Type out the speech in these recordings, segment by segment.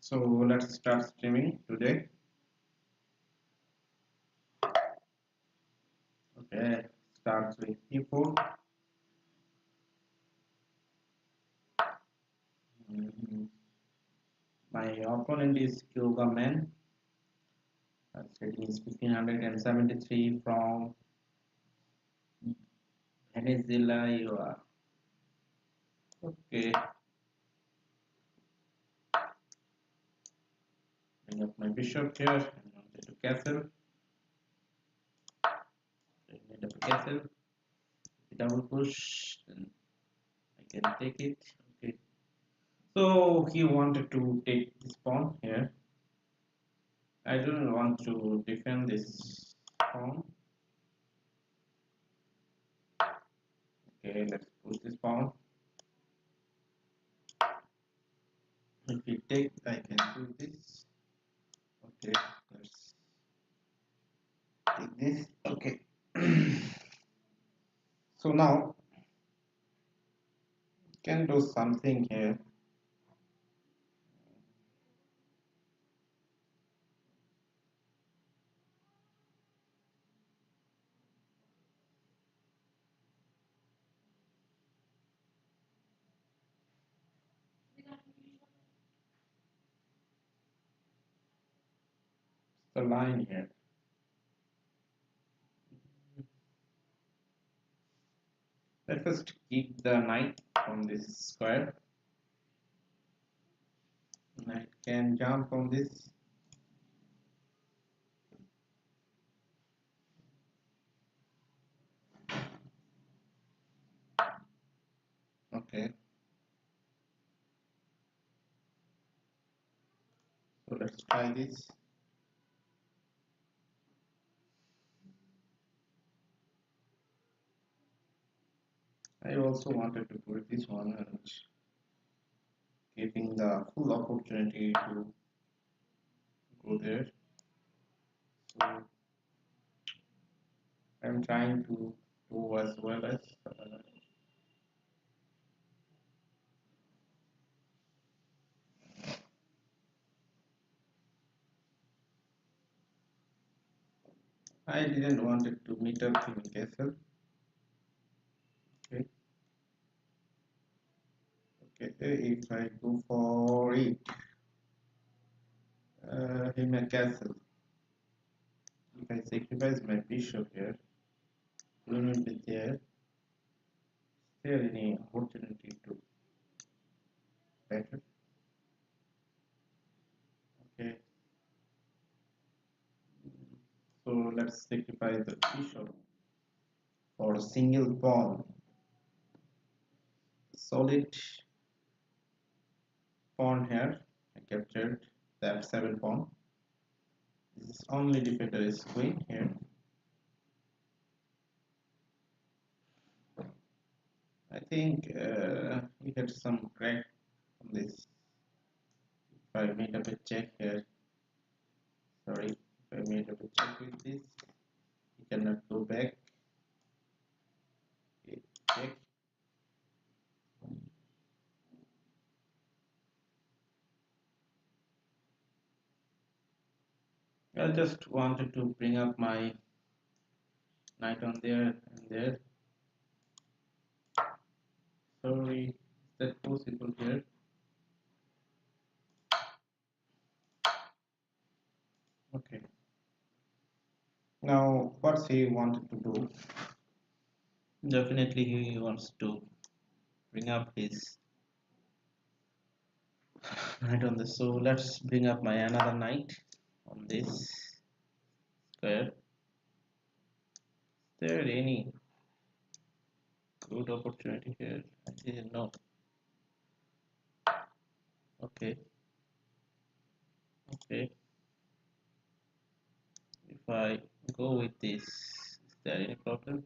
So let's start streaming today. Okay, starts with e4. Mhm. My opponent is Kyoga Man. Rating is 1573 from Venezuela. You are okay. Bring up my bishop here. I wanted to castle. Bring up a castle. Double push. Then I can take it. Okay. So he wanted to take this pawn here. I don't want to defend this pawn. Okay, let's push this pawn. If we take, I can do this. Okay, let's take this. Okay. So now can do something here. The line here. Let's first keep the knight from this square. Knight can jump on this. Okay. So let's try this. I also wanted to put this one and giving the full opportunity to go there. So I'm trying to do as well as I didn't want it to meet up in castle. Okay. Okay. If I go for it, in a castle. If I sacrifice my bishop here, queen will be there. Is there any opportunity to better? Okay. So let's sacrifice the bishop for a single pawn. Solid pawn here. I captured the f7 pawn. This only defender is queen here. I think he had some crack on this. If I made up a check here, sorry, if I made up a check with this, he cannot go back. Okay, check. I just wanted to bring up my knight on there and there. Sorry, is that possible here? Okay. Now, what's he wanted to do? Definitely, he wants to bring up his knight on this. So let's bring up my another knight on this square. Is there any good opportunity here? I didn't know. Okay. Okay. If I go with this, is there any problem?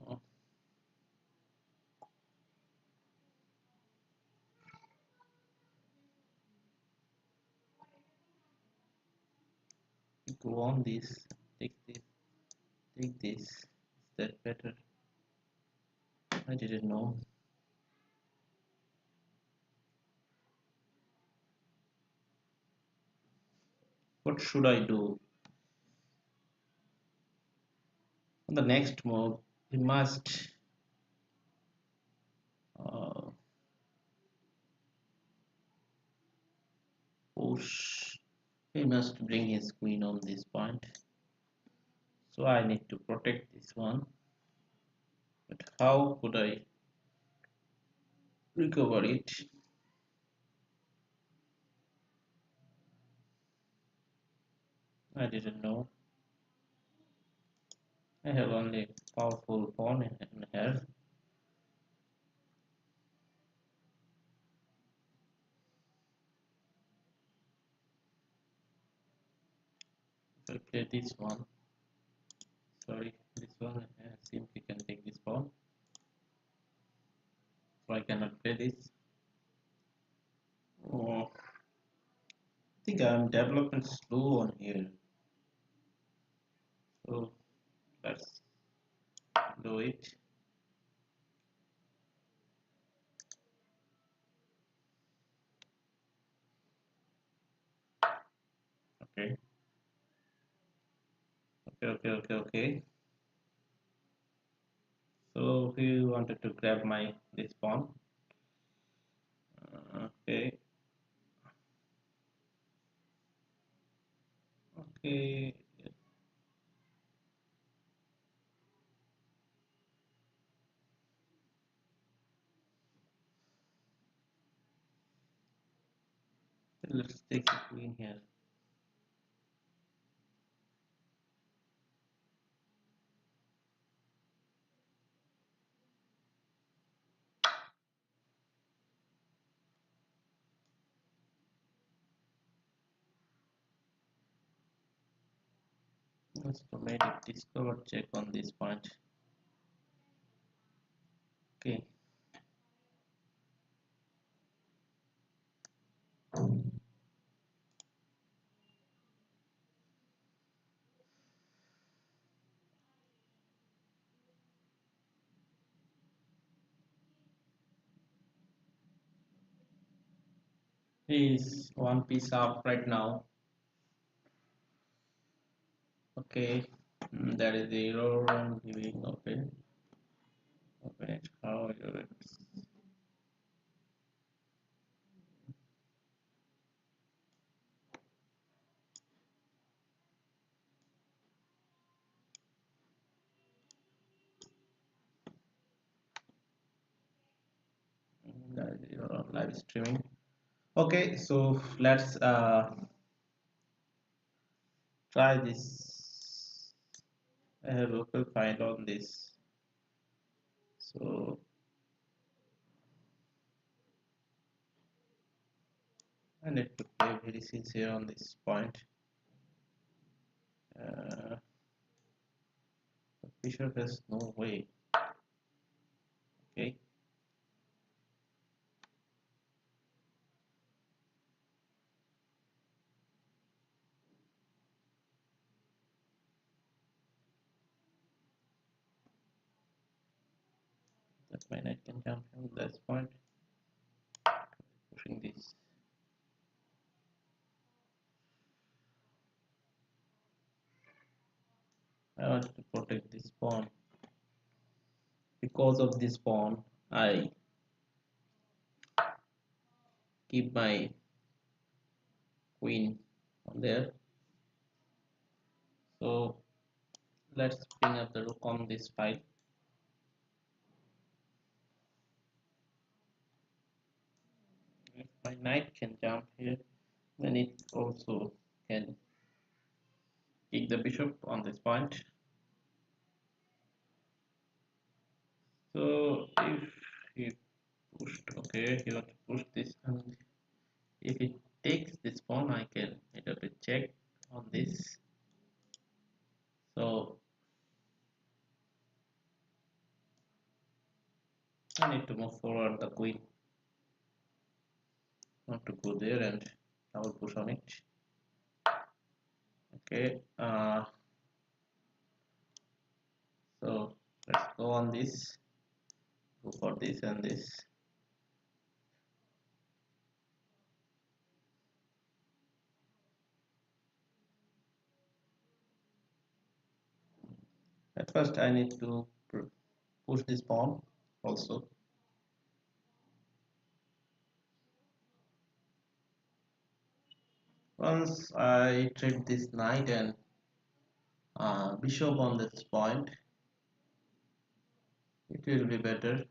Uh, Go on this. Take this. Take this. Is that better? I didn't know. what should I do? On the next move, we must uh, push. He must bring his queen on this point. So I need to protect this one. But how could I recover it? I didn't know. I have only powerful pawn in here. If I play this one, sorry, this one, I simply can take this pawn. So I cannot play this. Oh, I think I'm developing slow on here. So let's do it. Okay, okay. So he wanted to grab my this pawn. Okay, okay. Let's take the queen here. Let's made it discover check on this point. Okay, he's one piece up right now. Okay, that is the error I'm giving. Open it. How you it? That is the error on live streaming. Okay, so let's try this. I have local file on this. So I need to play very sincere on this point. The bishop has no way. Okay, that my knight can jump from this point. Pushing this. I want to protect this pawn. Because of this pawn, I keep my queen on there. So let's bring up the rook on this file. If my knight can jump here, then it also can kick the bishop on this point. So if he pushed, okay, he want to push this, and if he takes this pawn, I can hit up a check on this. So I need to move forward the queen. Want to go there and double push on it. Okay. So let's go on this. Go for this and this. At first I need to push this pawn also. Once I trade this knight and bishop on this point, it will be better.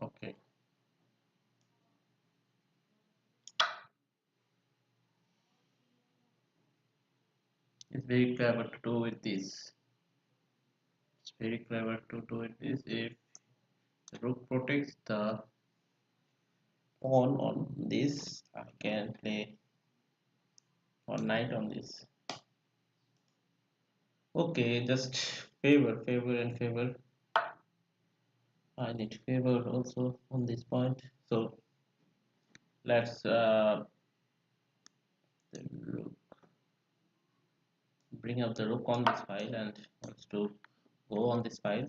Okay, it's very clever to do with this. It's very clever to do with this. If the rook protects the pawn on this, I can play on knight on this. Okay, just favor and favor. I need favor also on this point. So let's bring up the rook on this file and wants to go on this file.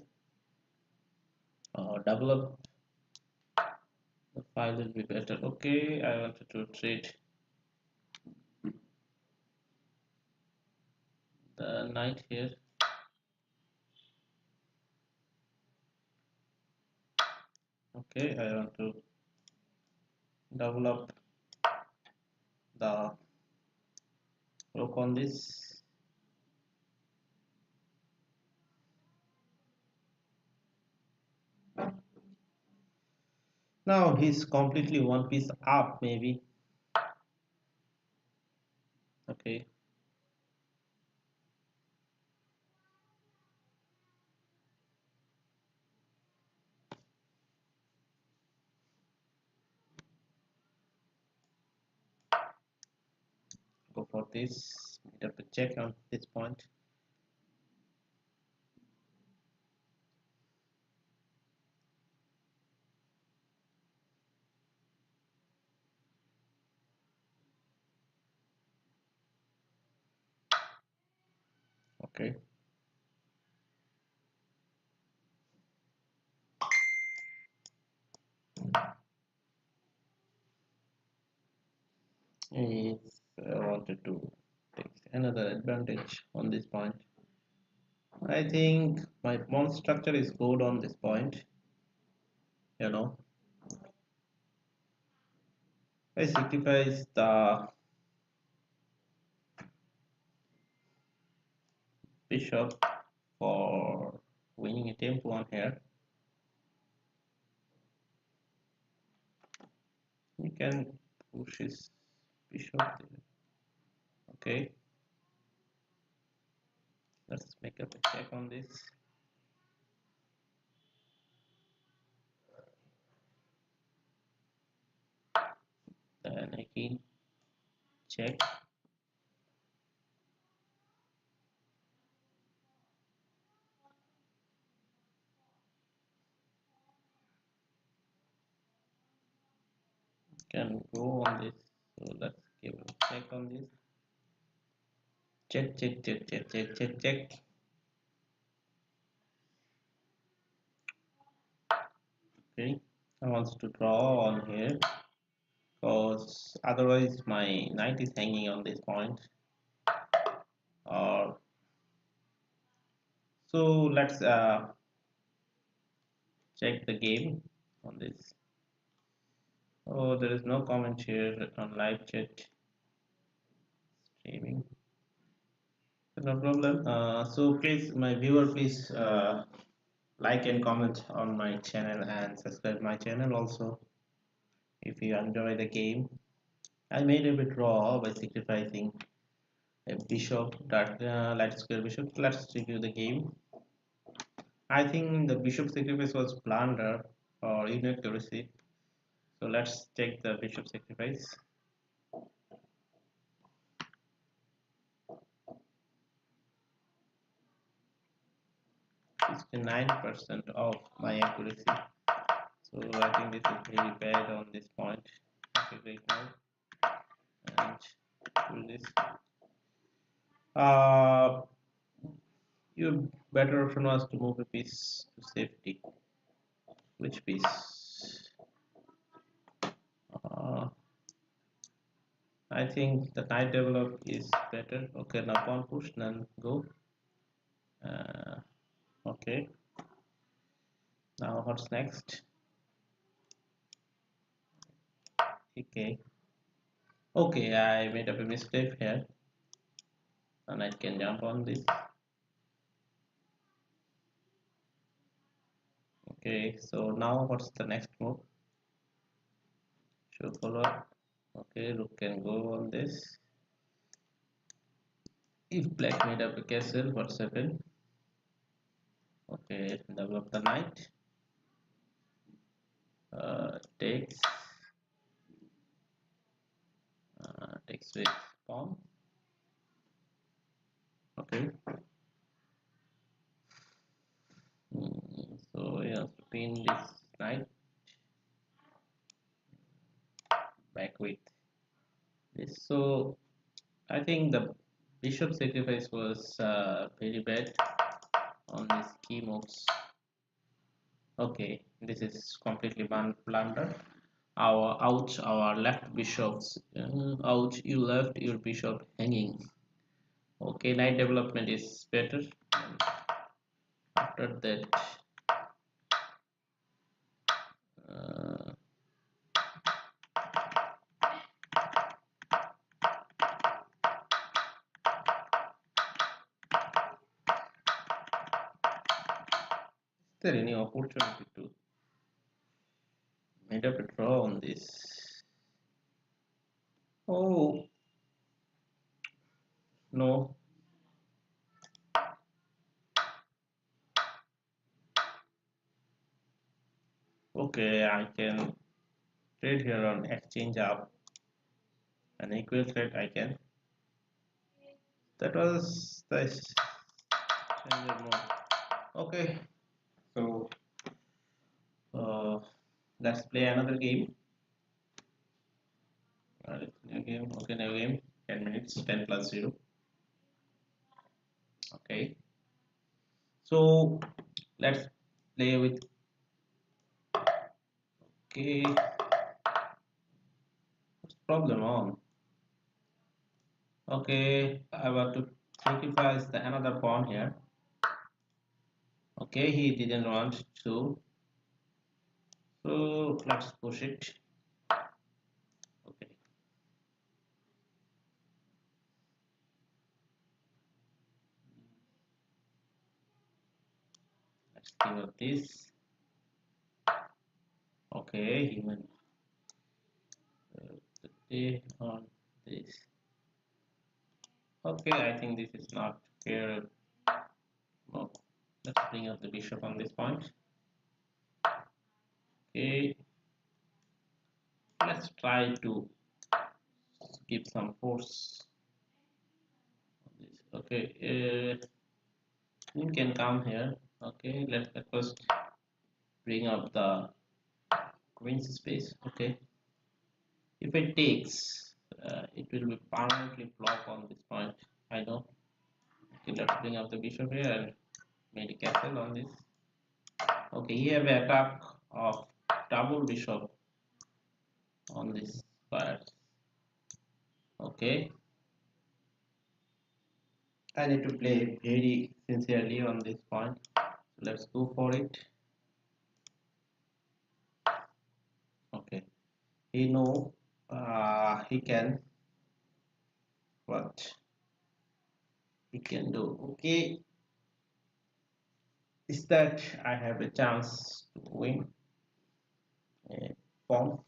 Double up the file will be better. Okay, I wanted to treat the knight here. Okay, I want to double up the rook on this. Now he's completely one piece up maybe. Okay, go for this. We have to check on this point. Okay. It's, I wanted to take another advantage on this point. I think my pawn structure is good on this point. You know, I sacrifice the bishop for winning a tempo on here. You can push his bishop there. Okay, let's make up a check on this. Then again check. Can go on this. So let's give a check on this. Check, check, check, check, check, check, check. Okay, I want to draw on here because otherwise my knight is hanging on this point. Or so let's check the game on this. Oh, there is no comment here on live chat streaming. No problem. So please, my viewer, please like and comment on my channel and subscribe my channel also if you enjoy the game. I made a bit raw by sacrificing a bishop, that light square bishop. Let's review the game. I think the bishop sacrifice was blunder or inaccuracy. So let's take the bishop sacrifice. 69% of my accuracy. So I think this is very bad on this point. Okay, great now. And do this. Uh, Your better option was to move a piece to safety. Which piece? Uh, I think the knight develop is better. Okay, now pawn push, then go. Uh, okay, now what's next? Okay, okay, I made up a mistake here, and I can jump on this. Okay, so now what's the next move? Show follow. Okay, rook can go on this. If black made up a castle, what's happened? Okay, develop the knight. Takes takes with pawn. Okay. So he has to pin this knight back with this. So I think the bishop sacrifice was very bad on these key moves. Okay, this is completely blunder. Our left bishops. Ouch, you left your bishop hanging. Okay, knight development is better. And after that, uh, is there any opportunity to made up a draw on this? Oh no. Okay, I can trade here on exchange up an equal trade I can. That was the exchange move. Okay, so uh, let's play another game. New game. Okay, new game. 10 minutes. 10 plus 0. Okay. So let's play with. Okay. What's the problem on? Okay, I want to sacrifice the another pawn here. Okay, he didn't want to. So let's push it. Okay. Let's give up this. Okay, he went on this. Okay, I think this is not fair. No. Let's bring up the bishop on this point. Okay, let's try to give some force on this. Okay, queen can come here. Okay, let's first bring up the queen's space. Okay, if it takes, it will be permanently blocked on this point. I know. Okay, let's bring up the bishop here and made a castle on this. Okay, here we attack of double bishop on this square. Okay, I need to play very sincerely on this point. So let's go for it. Okay, he know he can what he can do. Okay, is that I have a chance to win a pawn.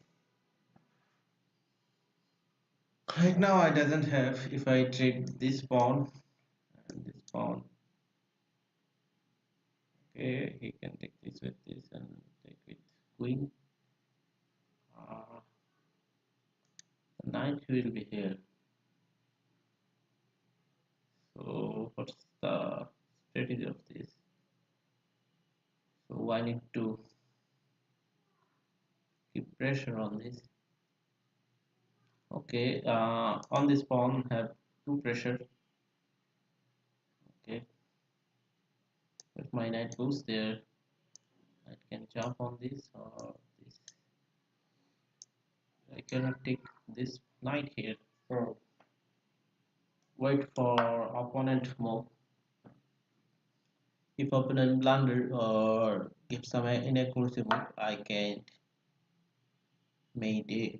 Right now I doesn't have. If I trade this pawn and this pawn, okay, he can take this with this and take with queen. The knight will be here. So what's the strategy of this? So I need to keep pressure on this. Okay, on this pawn have two pressure. Okay, my knight goes there, I can jump on this or this. I cannot take this knight here. So wait for opponent move. If opponent blunder or give some inaccuracy move, I can make a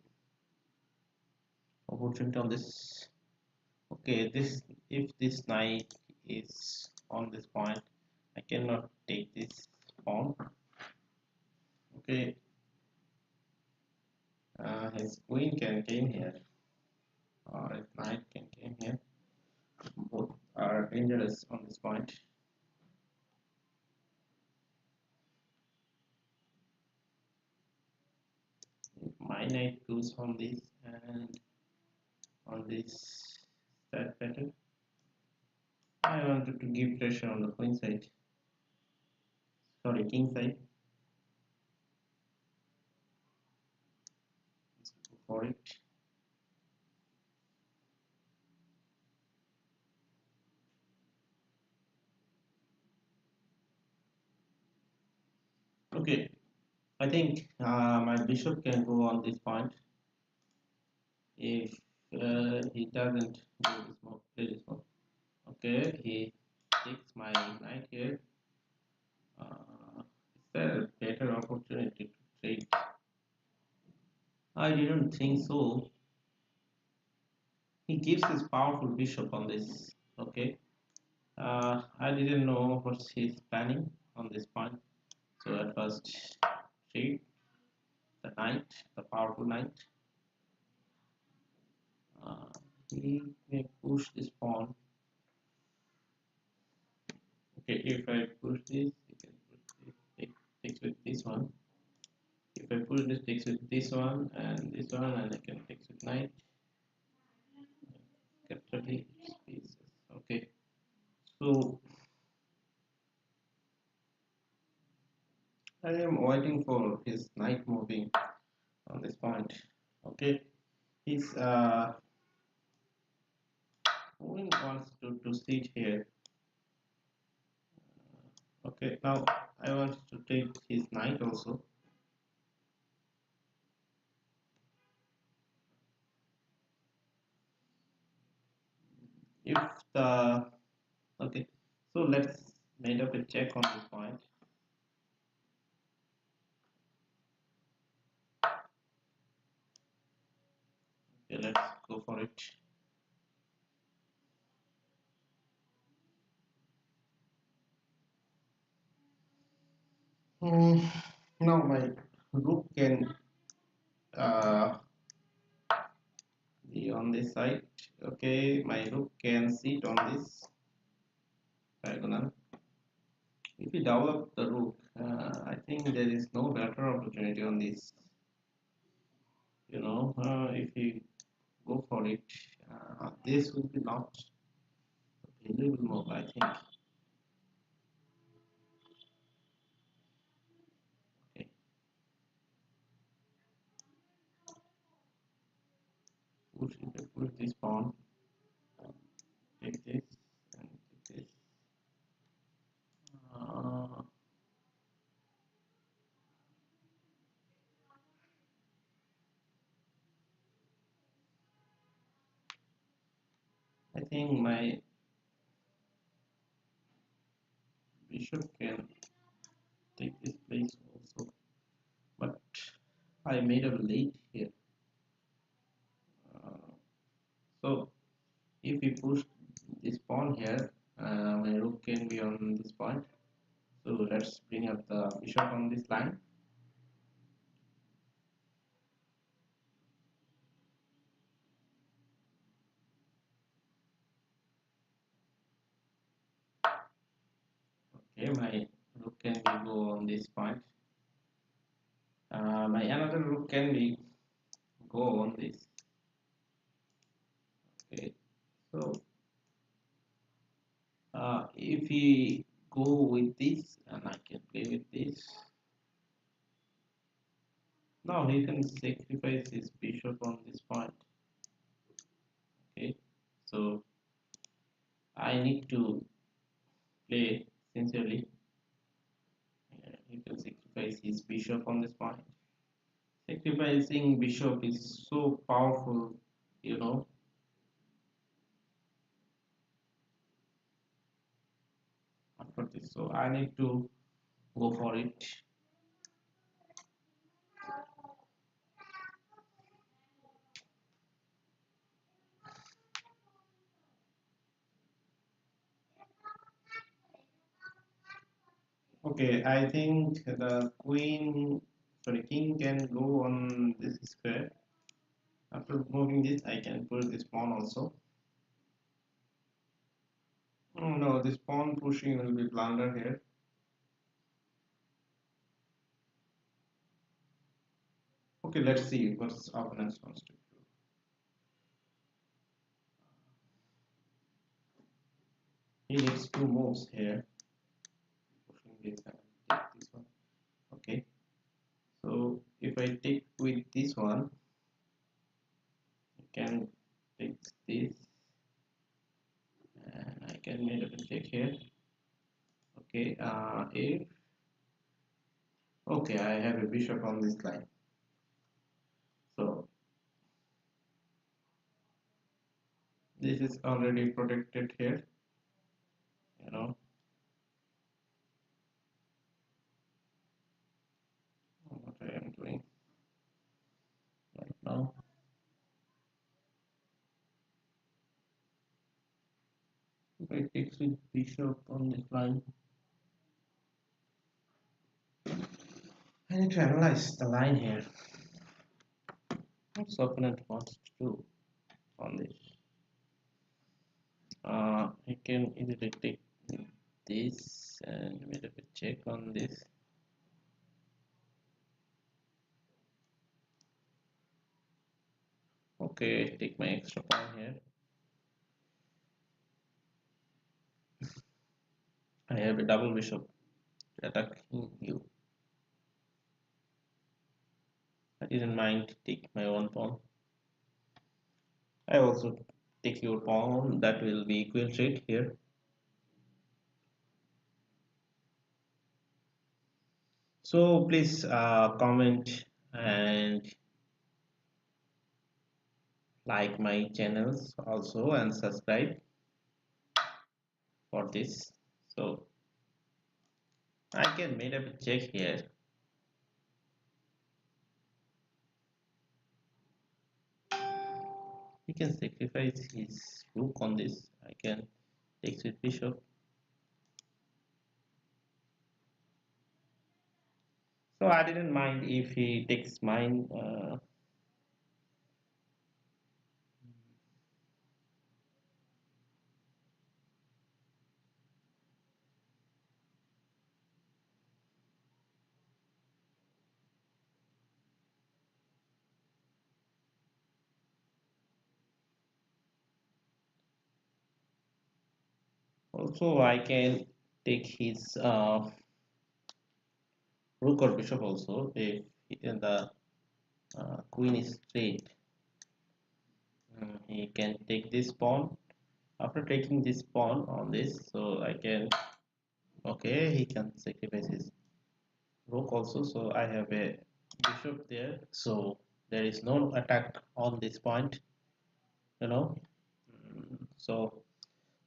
opportunity on this. Okay, this if this knight is on this point, I cannot take this pawn. Okay, his queen can came here, or his knight can came here. Both are dangerous on this point. If my knight goes on this and on this side pattern, I wanted to give pressure on the queen side. Sorry, king side. Let's go for it. Okay, I think my bishop can go on this point if he doesn't do this move, play this move. Okay, he takes my knight here. Is there a better opportunity to trade? I didn't think so. He gives his powerful bishop on this. Okay, I didn't know what he's planning on this point. So at first, trade the knight, the powerful knight. Uh, he may push this pawn. Okay, if I push this, he can push this, takes with this one. If I push this, takes with this one, and I can take with knight. Get 30 pieces. Okay, so I am waiting for his knight moving on this point. Okay, his queen wants to sit here. Okay, now I want to take his knight also. If the okay, so let's made up a check on this point. Okay, let's go for it. Hmm, now my rook can be on this side. Okay, my rook can sit on this diagonal. If we develop the rook, I think there is no better opportunity on this. If we go for it, this will be not valuable move, I think. Okay, if I push this pawn, take this and take this. Uh, I think my bishop can take this place also, but I made a late here. Uh, so if we push this pawn here, my rook can be on this point. So let's bring up the bishop on this line. Okay, my rook can be go on this point. My another rook can be go on this. Okay, so if we go with this, and I can play with this. Now he can sacrifice his bishop on this point. Okay, so I need to play sincerely. He can sacrifice his bishop on this point. Sacrificing bishop is so powerful, you know. After this, so I need to go for it. Okay, I think the king can go on this square. After moving this, I can push this pawn also. Oh no, this pawn pushing will be blunder here. Okay, let's see what opponent wants to do. He needs two moves here. Pushing this and take this one. Okay, so if I take with this one, I can take this and I can make a mistake here. Okay, if okay, I have a bishop on this line. So this is already protected here, you know. What I am doing right now. If I take with bishop on this line, I need to analyze the line here. What's opponent wants to do on this? I can either take this and make a check on this. Okay, take my extra pawn here. I have a double bishop attacking you. I didn't mind to take my own pawn. I also take your pawn, that will be equal trade here. So please comment and like my channels also and subscribe for this. So I can make up a check here. He can sacrifice his rook on this. I can take with bishop. So I didn't mind if he takes mine. Also, I can take his rook or bishop also if the queen is straight. He can take this pawn. After taking this pawn on this, so I can, okay, he can sacrifice his rook also. So I have a bishop there. So there is no attack on this point, you know. So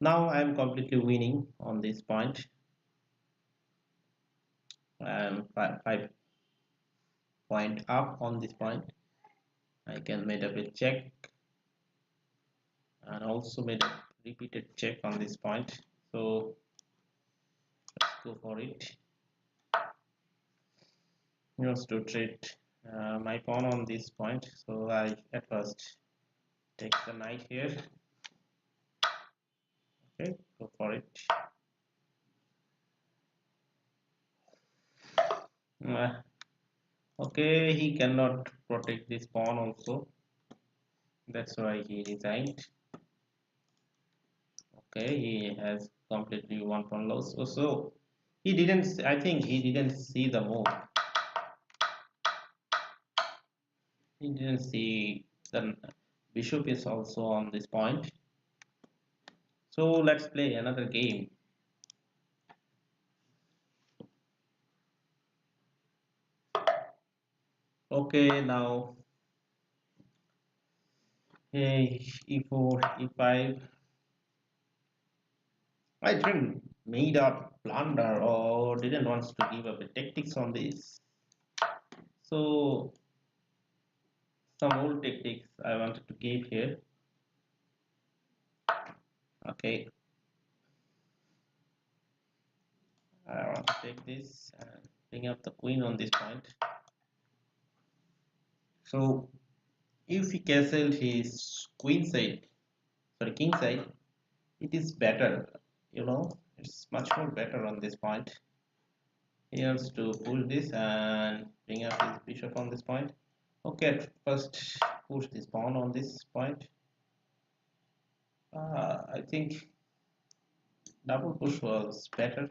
now I am completely winning on this point. I am 5 point up on this point. I can make up a check and also made a repeated check on this point. So let's go for it. He wants to trade my pawn on this point. So I at first take the knight here. Okay, go for it. Uh, okay, he cannot protect this pawn also. That's why he resigned. Okay, he has completely one pawn loss. So he didn't. I think he didn't see the move. He didn't see the bishop is also on this point. So let's play another game. Okay, now e4, e5. I didn't made a blunder or didn't want to give up the tactics on this. So some old tactics I wanted to give here. Okay, I want to take this and bring up the queen on this point. So if he castled his queen side, sorry, king side, it is better. You know, it's much more better on this point. He has to push this and bring up his bishop on this point. Okay, first push this pawn on this point. I think double push was better.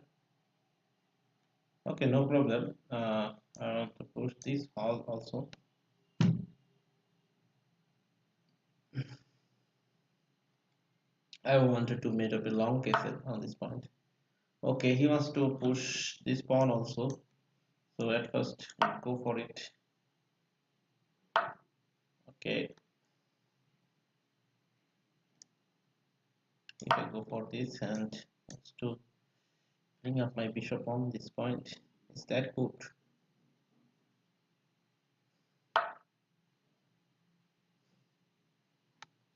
Okay, no problem. I want to push this also. I wanted to make up a long castle on this point. Okay, he wants to push this pawn also. So at first, go for it. Okay, if I go for this and wants to bring up my bishop on this point, is that good?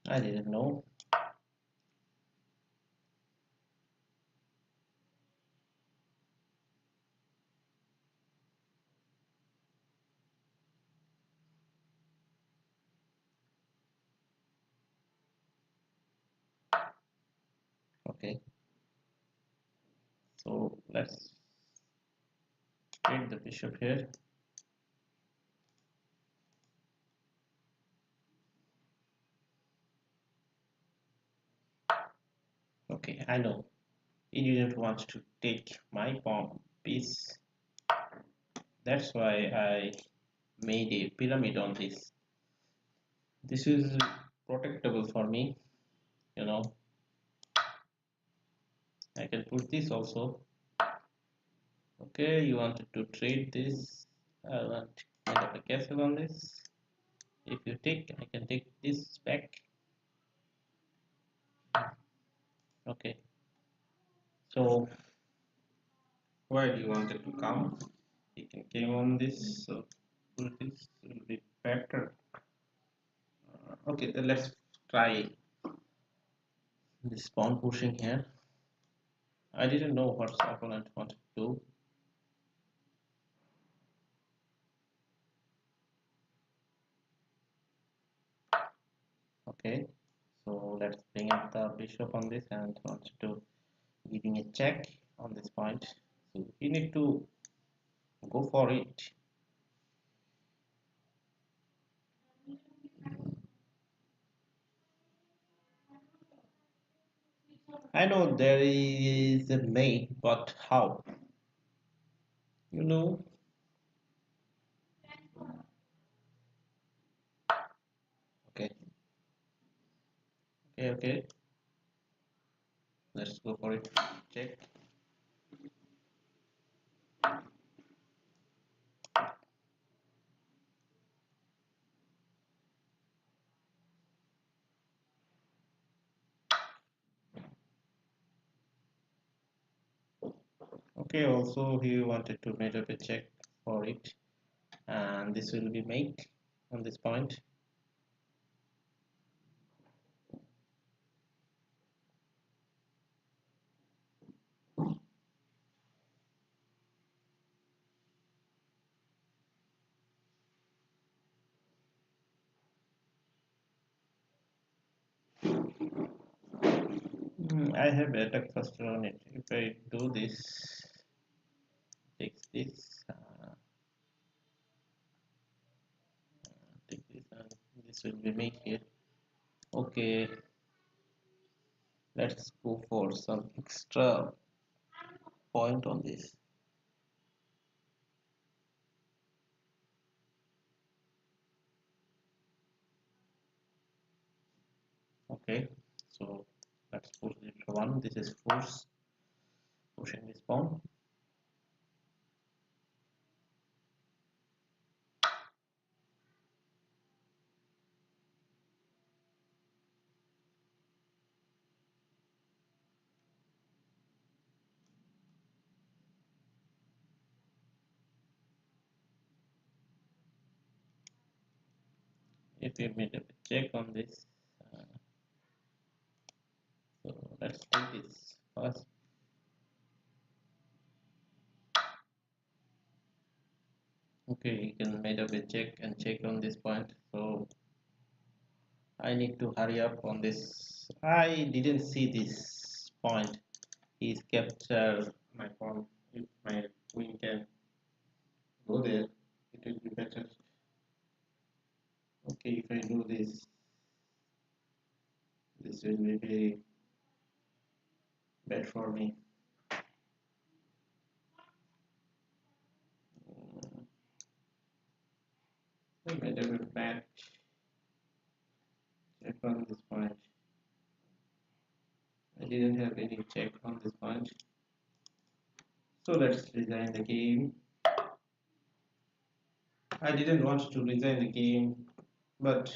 I didn't know. Okay, so let's take the bishop here. Okay, I know. He didn't want to take my pawn piece. That's why I made a pyramid on this. This is protectable for me, you know. I can put this also. Okay, you wanted to trade this. I want to make up a castle on this. If you take, I can take this back. Okay, so where do you wanted to come? You can came on this, so put this will be better. Okay, then let's try this pawn pushing here. I didn't know what the opponent wanted to do. Okay, so let's bring up the bishop on this and want to giving a check on this point. So you need to go for it. I know there is a mate, but how? You know? Okay, okay. Let's go for it. Check. Okay, also he wanted to make up a check for it, and this will be mate on this point. I have attack faster on it. If I do this, takes this, take this, and this will be mate here. Okay, let's go for some extra point on this. Okay, so let's push it one. This is force pushing this pawn. if we made a check on this, so let's take this first. Okay, you can make up a check and check on this point. So I need to hurry up on this. I didn't see this point. He's captured my pawn. If my queen can go there, it will be better. Okay, if I do this, this will be very bad for me. I made a bit bad check on this point. I didn't have any check on this point. So let's resign the game. I didn't want to resign the game, but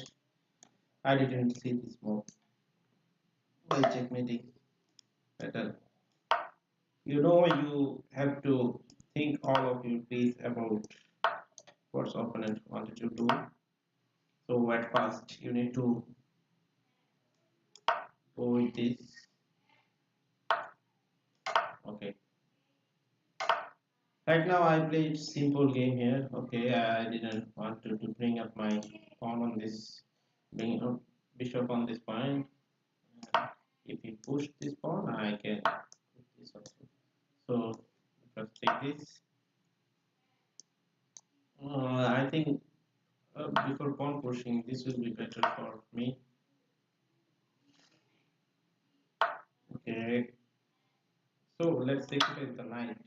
I didn't see this move. By checkmating better. You know, you have to think all of you please about what opponent wanted to do. So at first you need to go with this. Okay. Right now I played simple game here. Okay, I didn't want to bring up my pawn on this, bring up bishop on this point. If you push this pawn, I can push this also. So let's take this. I think before pawn pushing, this will be better for me. Okay, so let's take it as the knight.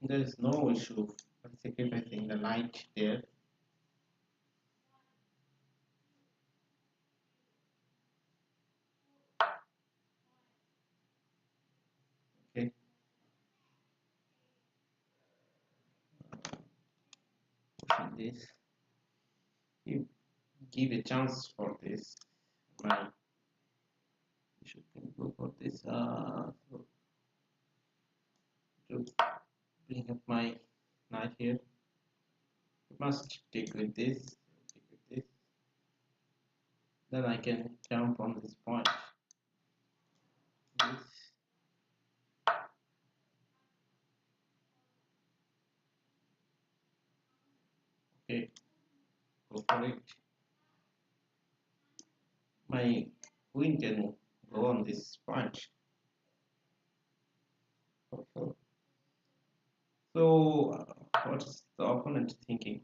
There is no issue by sacrificing the knight there. Okay, pushing this. You give a chance for this. My bishop can go for this. So to bring up my knight here, you must take with this. Take with this. Then I can jump on this point. This. Okay, go for it. My queen can go on this point. Also. So, what's the opponent thinking?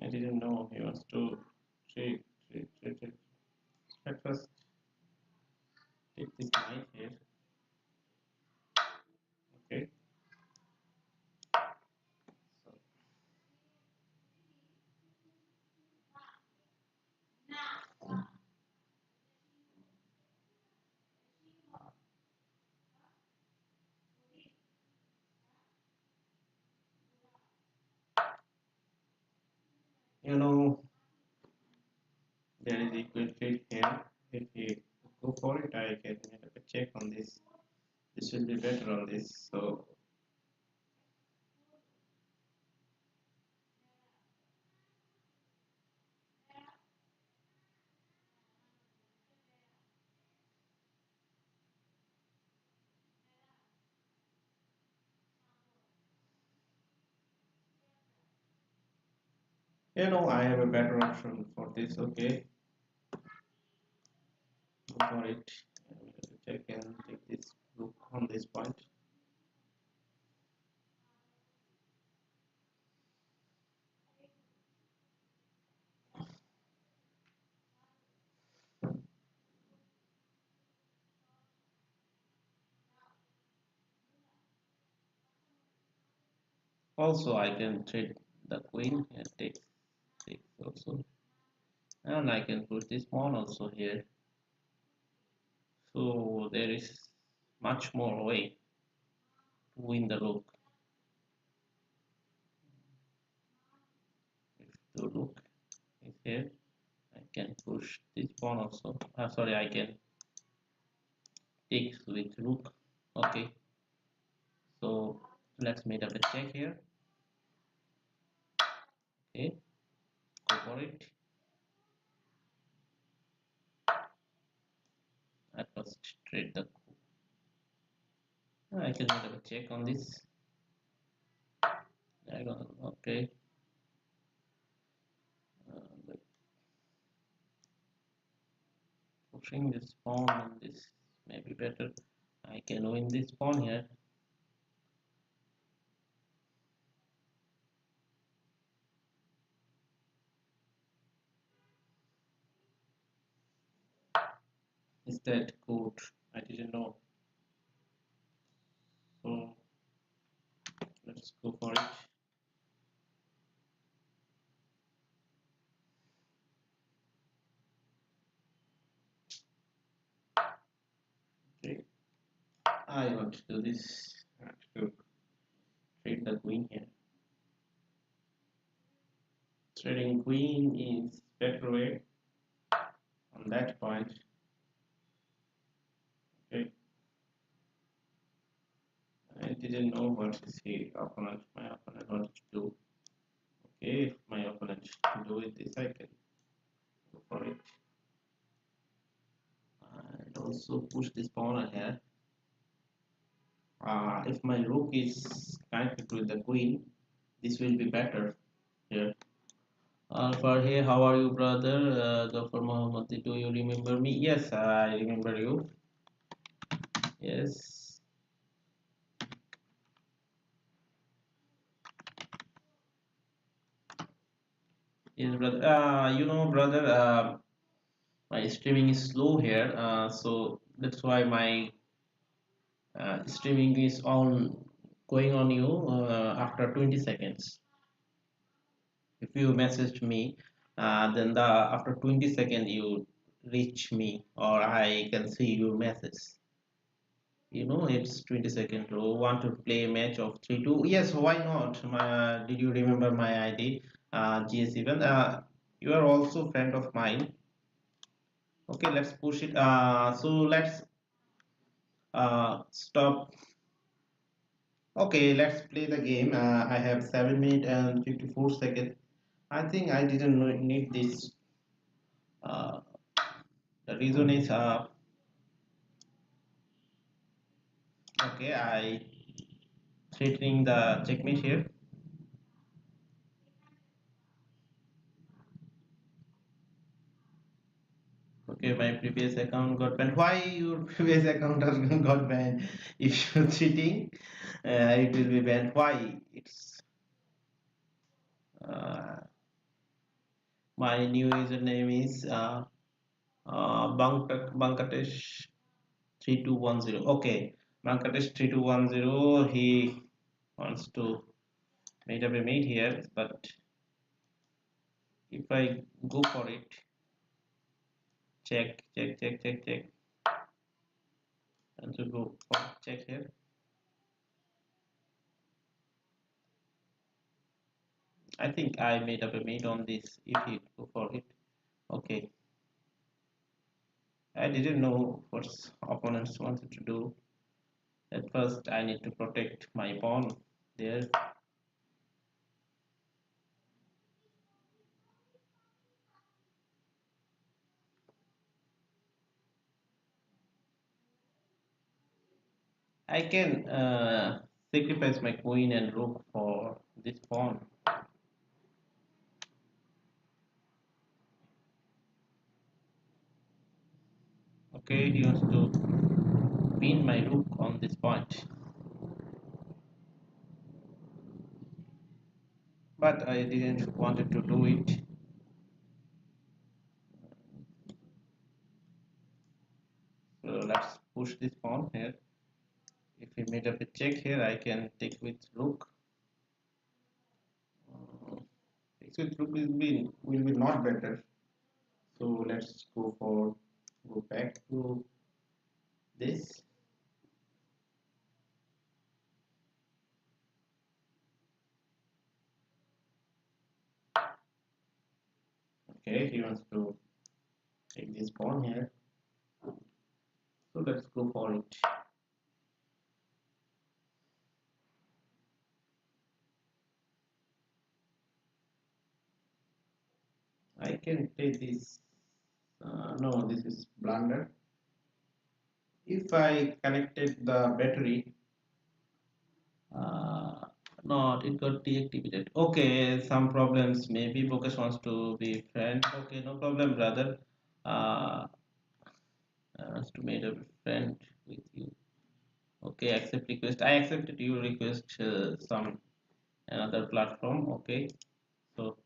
I didn't know he wants to trade. At first, take this knight here. Okay. So, you know, there is equal trade here. If you go for it, I can have a check on this. This will be better on this. So, you know, I have a better option for this. Okay, go for it. Check and take this rook on this point. Also, I can trade the queen and take also, and I can put this pawn also here. So there is much more way to win the rook. If the rook is here, I can push this pawn also. Sorry, I can take with rook. Okay, so Let's make up a check here. Okay, go for it. I first trade the. I can make up a check on this. I don't. Okay. Uh, Pushing this pawn and this may be better. I can win this pawn here. Is that good? I didn't know. So let's go for it. Okay. I want to do this. I have to trade the queen here. Trading queen is better way on that point. Okay. I didn't know what is my opponent wanted to do. Okay, if my opponent do it this, I can go for it. And also push this pawn ahead. If my rook is connected with the queen, this will be better here. Farhi, how are you, brother? Gafar Muhammad, do you remember me? Yes, I remember you. Yes, yes, brother. Brother, my streaming is slow here, so that's why my streaming is on going on you after 20 seconds. If you messaged me, then the after 20 seconds you reach me or I can see your message. It's 20 seconds. Oh, want to play a match of 3-2? Yes, why not? Did you remember my ID? GS7. You are also friend of mine. Okay, let's push it. So let's stop. Okay, let's play the game. I have 7 minutes and 54 seconds. I think I didn't need this. Uh, the reason is okay. I threatening the checkmate here. Okay, my previous account got banned. Why your previous account has got banned? If you're cheating, it will be banned. Why? It's uh, my new username is Bankatesh 3210. Okay, Bankatesh 3210. He wants to made up a mate here, but if I go for it, check, check, check, check, check, and to go for check here. I think I made up a mate on this. If you go for it, okay. I didn't know what opponents wanted to do. At first, I need to protect my pawn there. I can sacrifice my queen and rook for this pawn. Okay, he wants to pin my rook on this point. But I didn't wanted to do it. So let's push this pawn here. If we made up a check here, I can take with rook. Takes with rook will be not better. So let's go back to this. Okay, he wants to take this pawn here. So let's go for it. I can take this. No, this is blunder. If I connected the battery, uh, not it got deactivated. Okay, some problems. Maybe Bokesh wants to be friend. Okay, no problem, brother. Uh, wants to make a friend with you. Okay, accept request. I accepted your request. Some another platform. Okay, so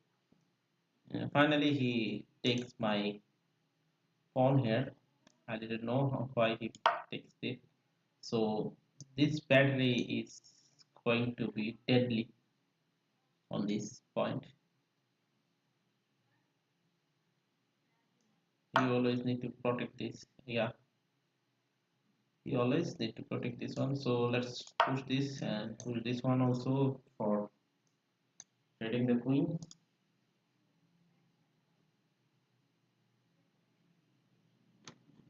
finally he takes my phone here. I didn't know why he takes it. So this battery is going to be deadly on this point. You always need to protect this. Yeah, you always need to protect this one. So let's push this and push this one also for trading the queen.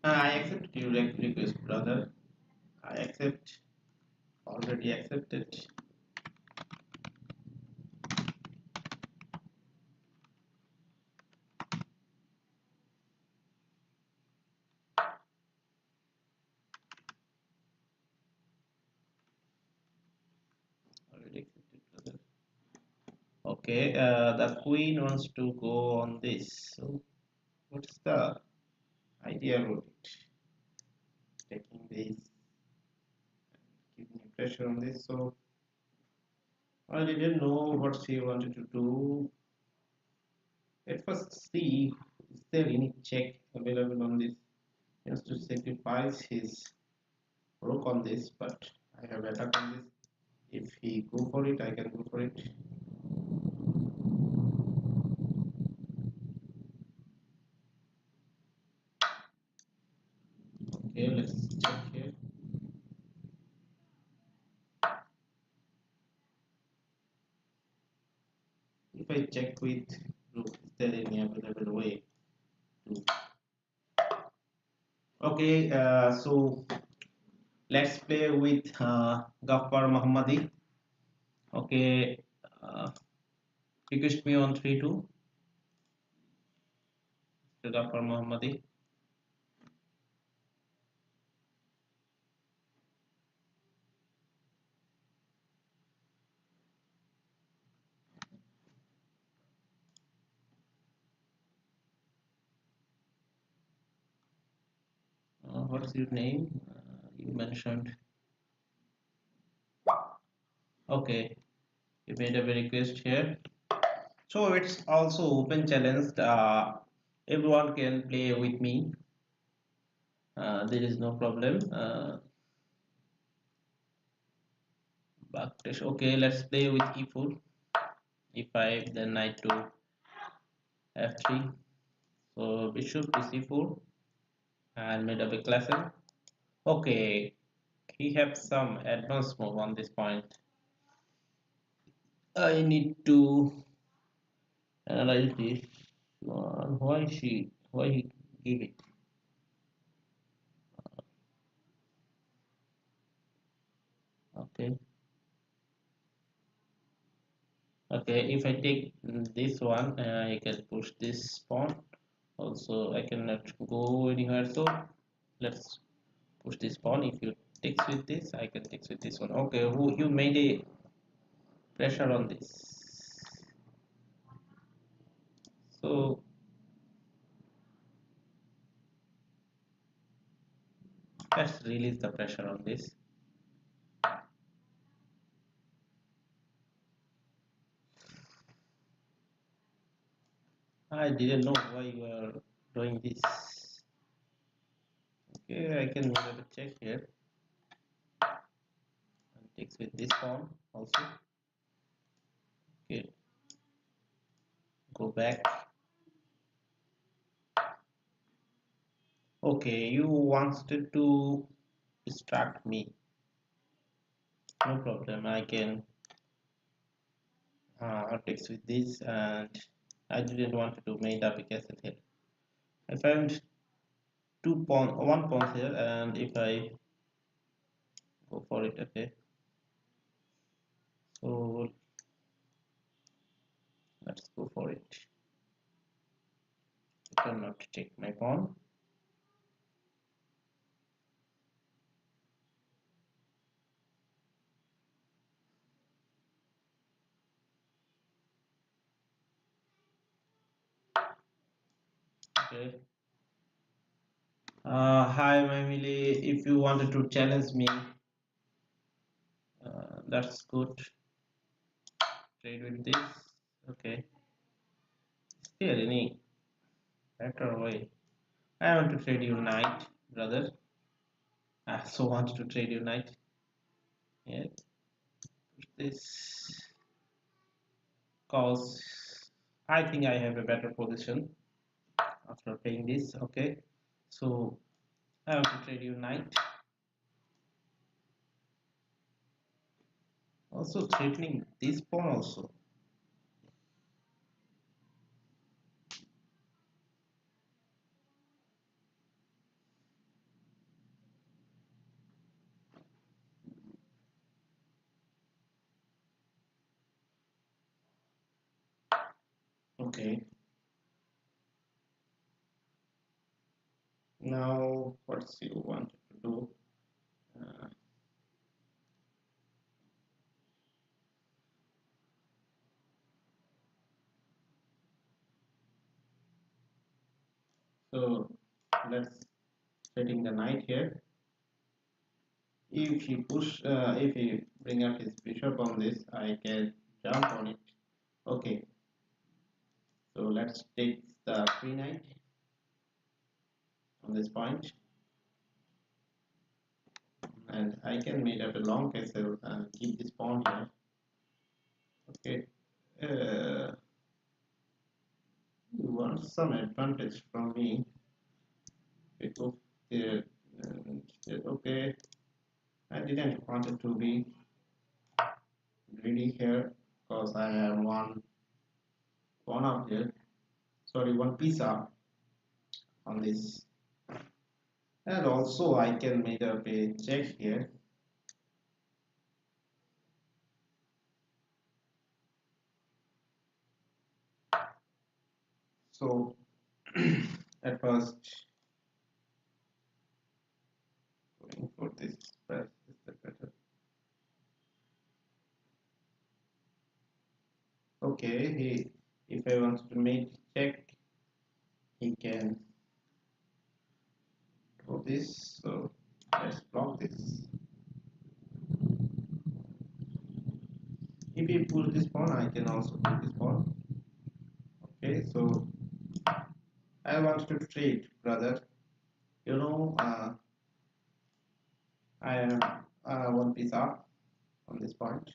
I accept your request, brother. I accept. Already accepted. Already accepted, brother. Okay, the queen wants to go on this. So what's the idea about it? Taking this, giving pressure on this. So I didn't know what she wanted to do. Let us see, is there any check available on this? He has to sacrifice his rook on this, but I have attack on this. If he go for it, I can go for it. Okay, let's check here. If I check with rook, is there any available way to? Okay, so let's play with Ghaffar Mohammadi. Okay, request me on 3-2. Ghaffar Mohammadi. What's your name? You mentioned. Okay, you made a request here. So it's also open challenge. Everyone can play with me. There is no problem. Backdash. Okay, let's play with e4, e5, then knight to f3. So bishop to c4 and made a big lesson. Okay, he have some advanced move on this point. I need to analyze this. Why he give it? Okay, okay. If I take this one, I can push this pawn. Also, I cannot go anywhere. So let's push this pawn. If you takes with this, I can takes with this one. Okay, who you made a pressure on this. So let's release the pressure on this. I didn't know why you are doing this. Okay, I can have a check here. And takes with this pawn also. Okay, go back. Okay, you wanted to distract me. No problem. I can takes with this, and I didn't want to make the castle here. I found one pawn here, and if I go for it, okay. So let's go for it. better not to take my pawn. Okay. Hi, Emily. If you wanted to challenge me, that's good. Trade with this. Okay. Is there any better way? I want to trade you knight, brother. I so want to trade you knight. Yeah. This cause I think I have a better position after playing this. Okay. So I want to trade you knight. Also threatening this pawn also. Okay. Now what's you want to do? Uh, so let's setting the knight here. If he if he bring up his bishop on this, I can jump on it. Okay. So let's take the free knight on this point, and I can make up a long castle and keep this pawn here. Okay. You want some advantage from me. We go there. And, okay. I didn't want it to be greedy here because I have one pawn up here. Sorry, one piece up on this. And also I can make up a check here. So at first going for this press is the better. Okay, if I want to make check, he can do this. So let's block this. If he pull this pawn, I can also pull this pawn. Okay, so I want to trade, brother. You know, I am one piece up on this point.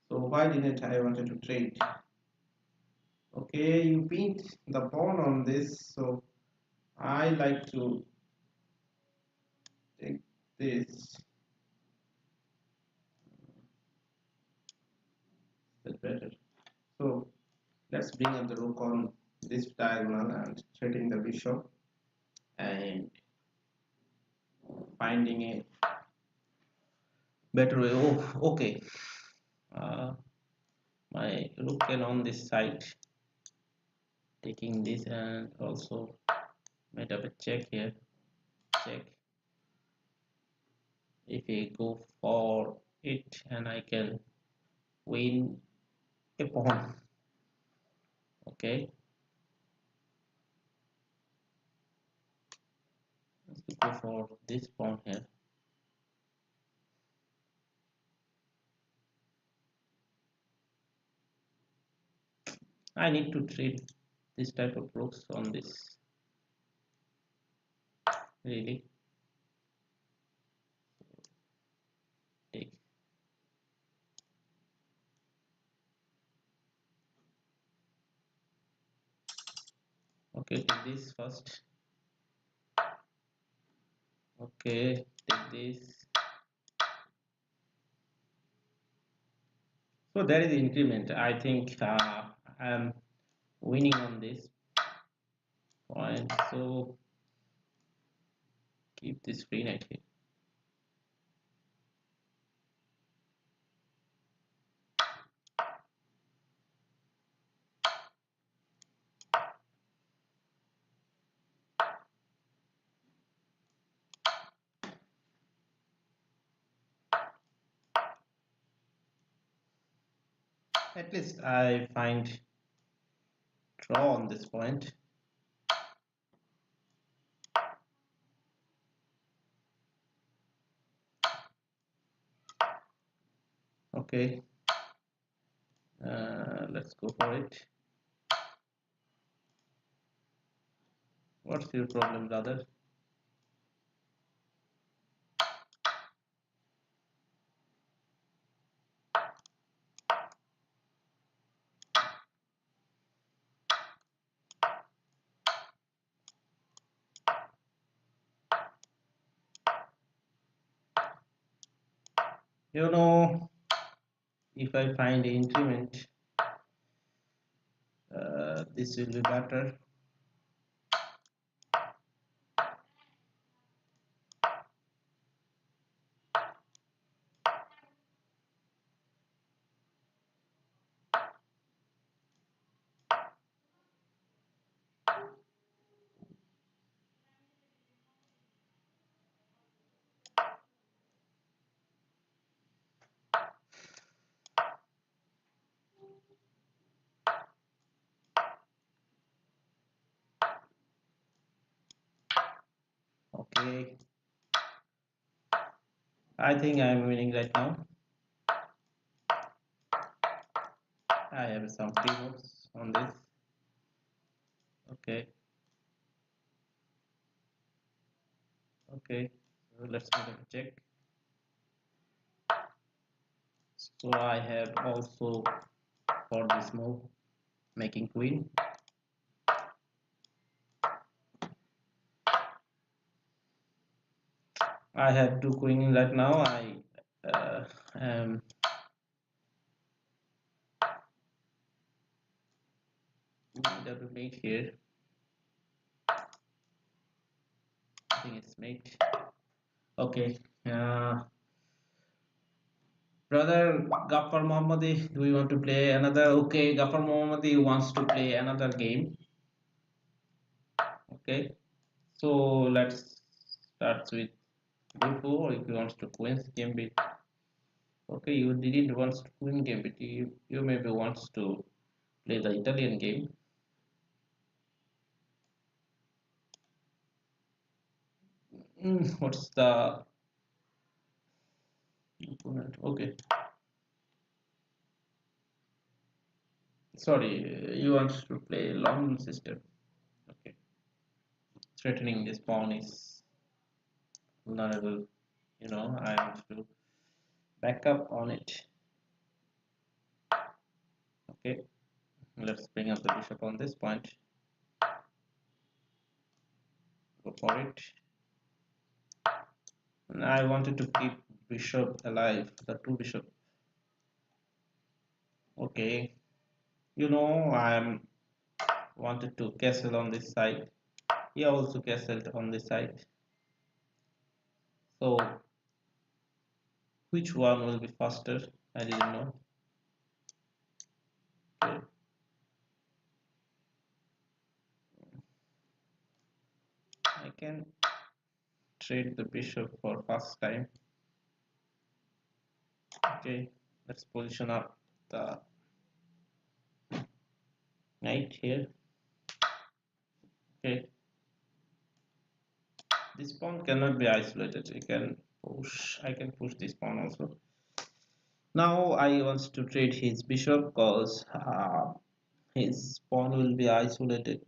So why didn't I wanted to trade? Okay, you pinned the pawn on this, so I like to take this. That's better. So let's bring up the rook on this diagonal and threading the bishop and finding a better way. Oh, okay. Uh, my rook can on this side, taking this and also made up a check here. Check. If I go for it, and I can win a pawn. Okay. Let's go for this pawn here. I need to trade this type of rooks on this. Really? Take. Okay, take this first. Okay, take this. So there is increment. I think I am winning on this point. So keep this free knight here. At least I find draw on this point. Okay, let's go for it. What's your problem, brother? You know, if I find increment, this will be better. Okay, I think I'm winning right now. I have some free moves on this. Okay, okay, so let's make a check. So I have also for this move making queen. I have two queen right now. I am double mate here. I think it's mate. Okay. Brother Ghaffar Mohammadi, do you want to play another? Okay, Ghaffar Mohammadi wants to play another game. Okay, so let's start with Before if you want to Queen's Gambit. Okay, you didn't want to Queen Gambit. You maybe wants to play the Italian game. What's the opponent? Okay, sorry, you want to play long system. Okay, threatening this pawn is vulnerable. You know, I have to back up on it. Okay, let's bring up the bishop on this point. Go for it. And I wanted to keep bishop alive, the two bishop. Okay, you know, I'm wanted to castle on this side. He also castled on this side. So which one will be faster? I didn't know. Okay. I can trade the bishop for first time. Okay, let's position up the knight here. Okay, this pawn cannot be isolated. I can push this pawn also. Now I want to trade his bishop because his pawn will be isolated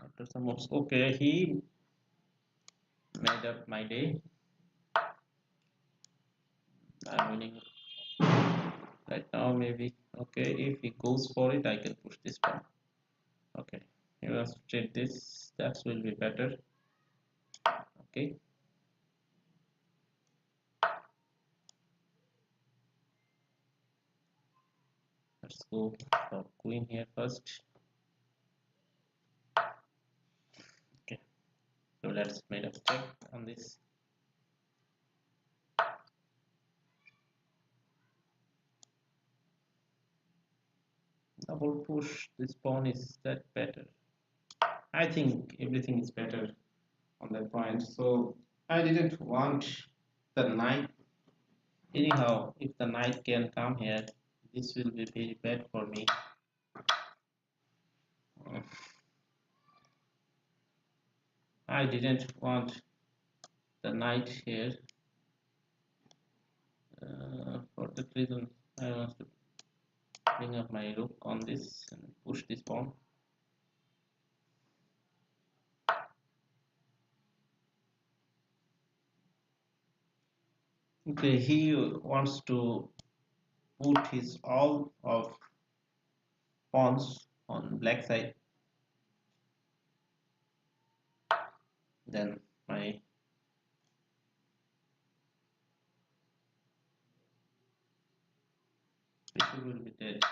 after some moves. Okay, he made up my day. I'm winning right now maybe. Okay, if he goes for it, I can push this pawn. Okay, he wants to trade this. That will be better. Okay. Let's go for queen here first. Okay, so let's make a check on this. Double push this pawn is that better. I think everything is better on that point. So I didn't want the knight. Anyhow, if the knight can come here, This will be very bad for me. Uh, I didn't want the knight here. For that reason, I want to bring up my rook on this and push this pawn. Okay, he wants to put his all of pawns on black side. Then my bishop will be dead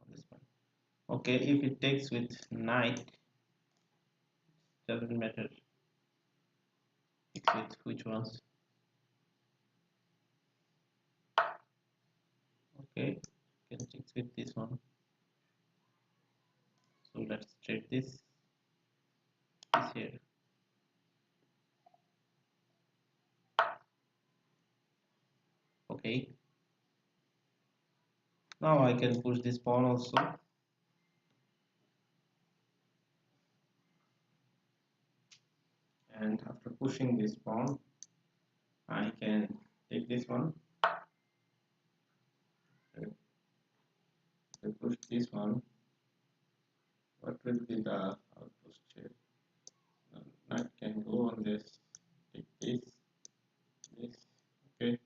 on this one. Okay, if it takes with knight, doesn't matter. It's with which ones. Okay, can take with this one. So let's trade this here. Okay. Now I can push this pawn also. And after pushing this pawn, I can take this one. Okay. I push this one. What will be the outpost here? Knight can go on this. Take this. Okay.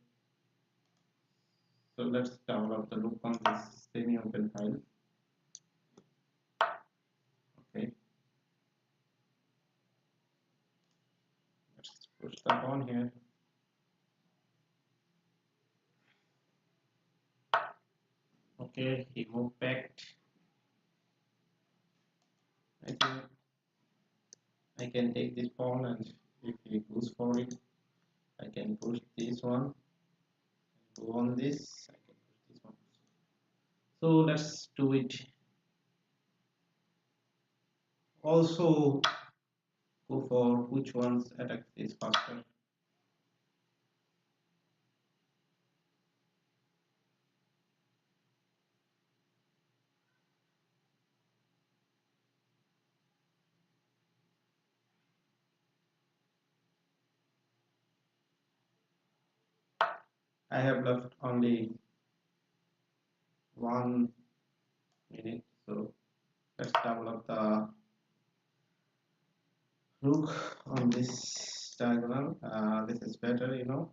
So let's develop the look on this semi-open file. Okay. Let's push the pawn here. Okay, he moved back. I think I can take this pawn, and if he goes for it, I can push this one. Go on this. I can push this one. So let's do it. Also go for which one's attack is faster. I have left only 1 minute, so let's develop the rook on this diagonal. This is better, you know.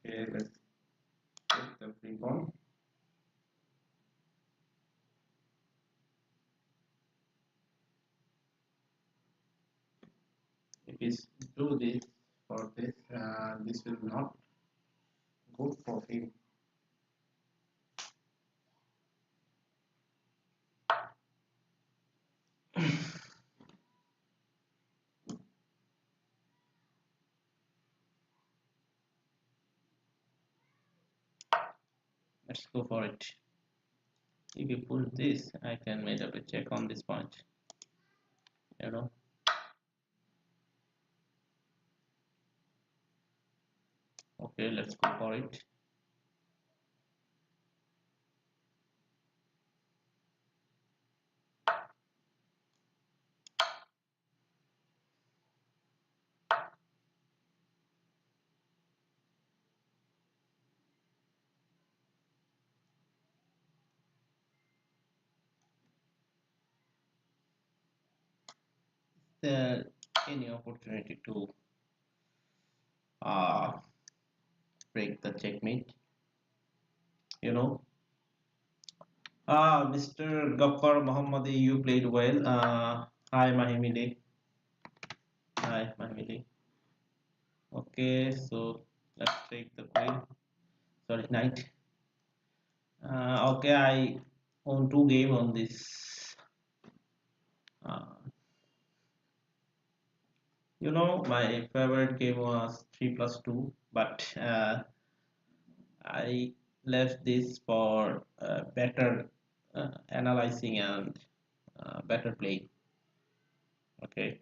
Okay, let's take the free pawn. If we do this for this, this will not go for him. Let's go for it. If you push this, I can make up a check on this point. You know. Okay, let's go for it. There any opportunity to uh, break the checkmate? You know. Mr. Ghaffar Mohammadi, you played well. Hi, Mahimidi. Hi, Mahimidi. Okay, so let's take the queen. Sorry, knight. Okay, I own 2 games on this. Uh, you know, my favorite game was 3+2, but I left this for better analyzing and better play. Okay,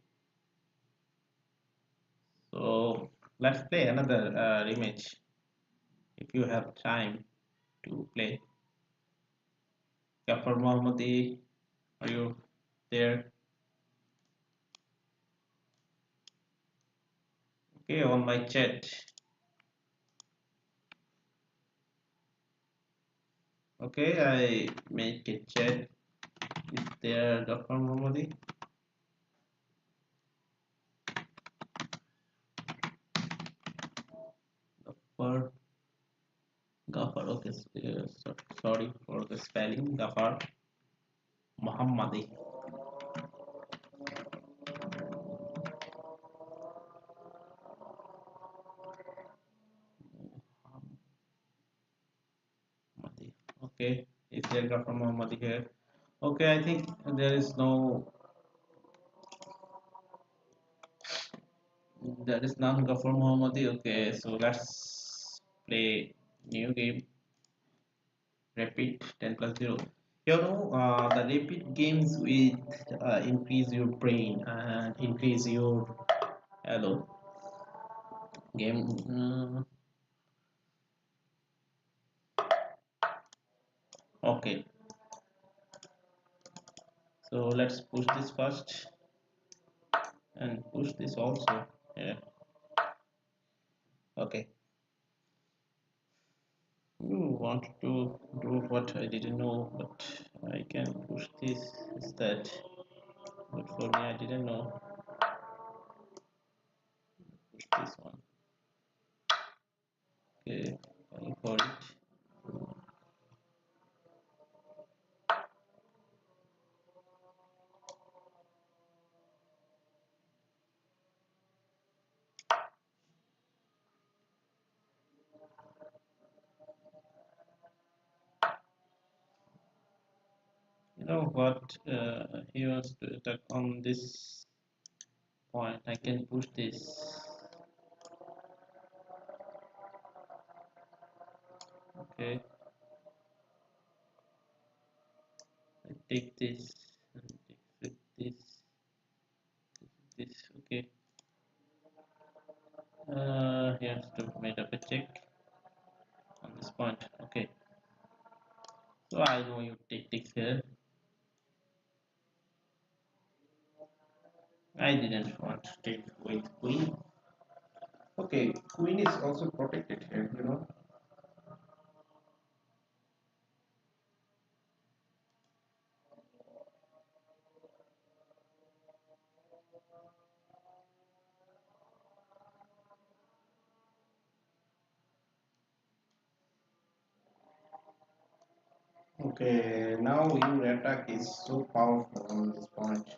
so let's play another rematch if you have time. to play. Gaffer Mohammadi, are you there? Okay, on my chat. Okay, I make a chat. Is there Gaffer Mohammadi? Gaffer, Gaffer. Okay, sorry for the spelling. Gaffer Mohammadi. Mohammadi. Okay, is there Gaffer Mohammadi here? Okay, I think there is none Gaffer Mohammadi. Okay, so let's play new game. Rapid 10 plus 0. The rapid games with increase your brain and increase your hello game. Okay, so let's push this first and push this also. Yeah, okay. You want to do what I didn't know, but I can push this. Is that good for me? I didn't know. Push this one. Okay, going for it. You know what? He wants to attack on this point. I can push this. Okay, I take this and take this. Okay, he has to make up a check on this point. Okay, so I know your tactics here. I didn't want to take with queen. Okay, queen is also protected here. Okay, now your attack is so powerful on this point.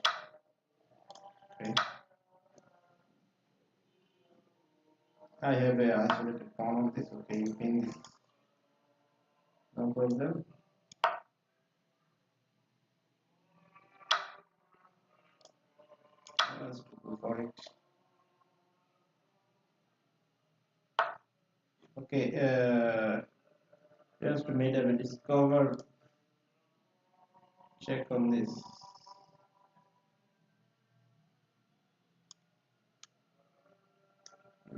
Okay, I have a isolated pawn on this. Okay, you pin this. No problem. Let's go for it. Okay, just made a discover check on this.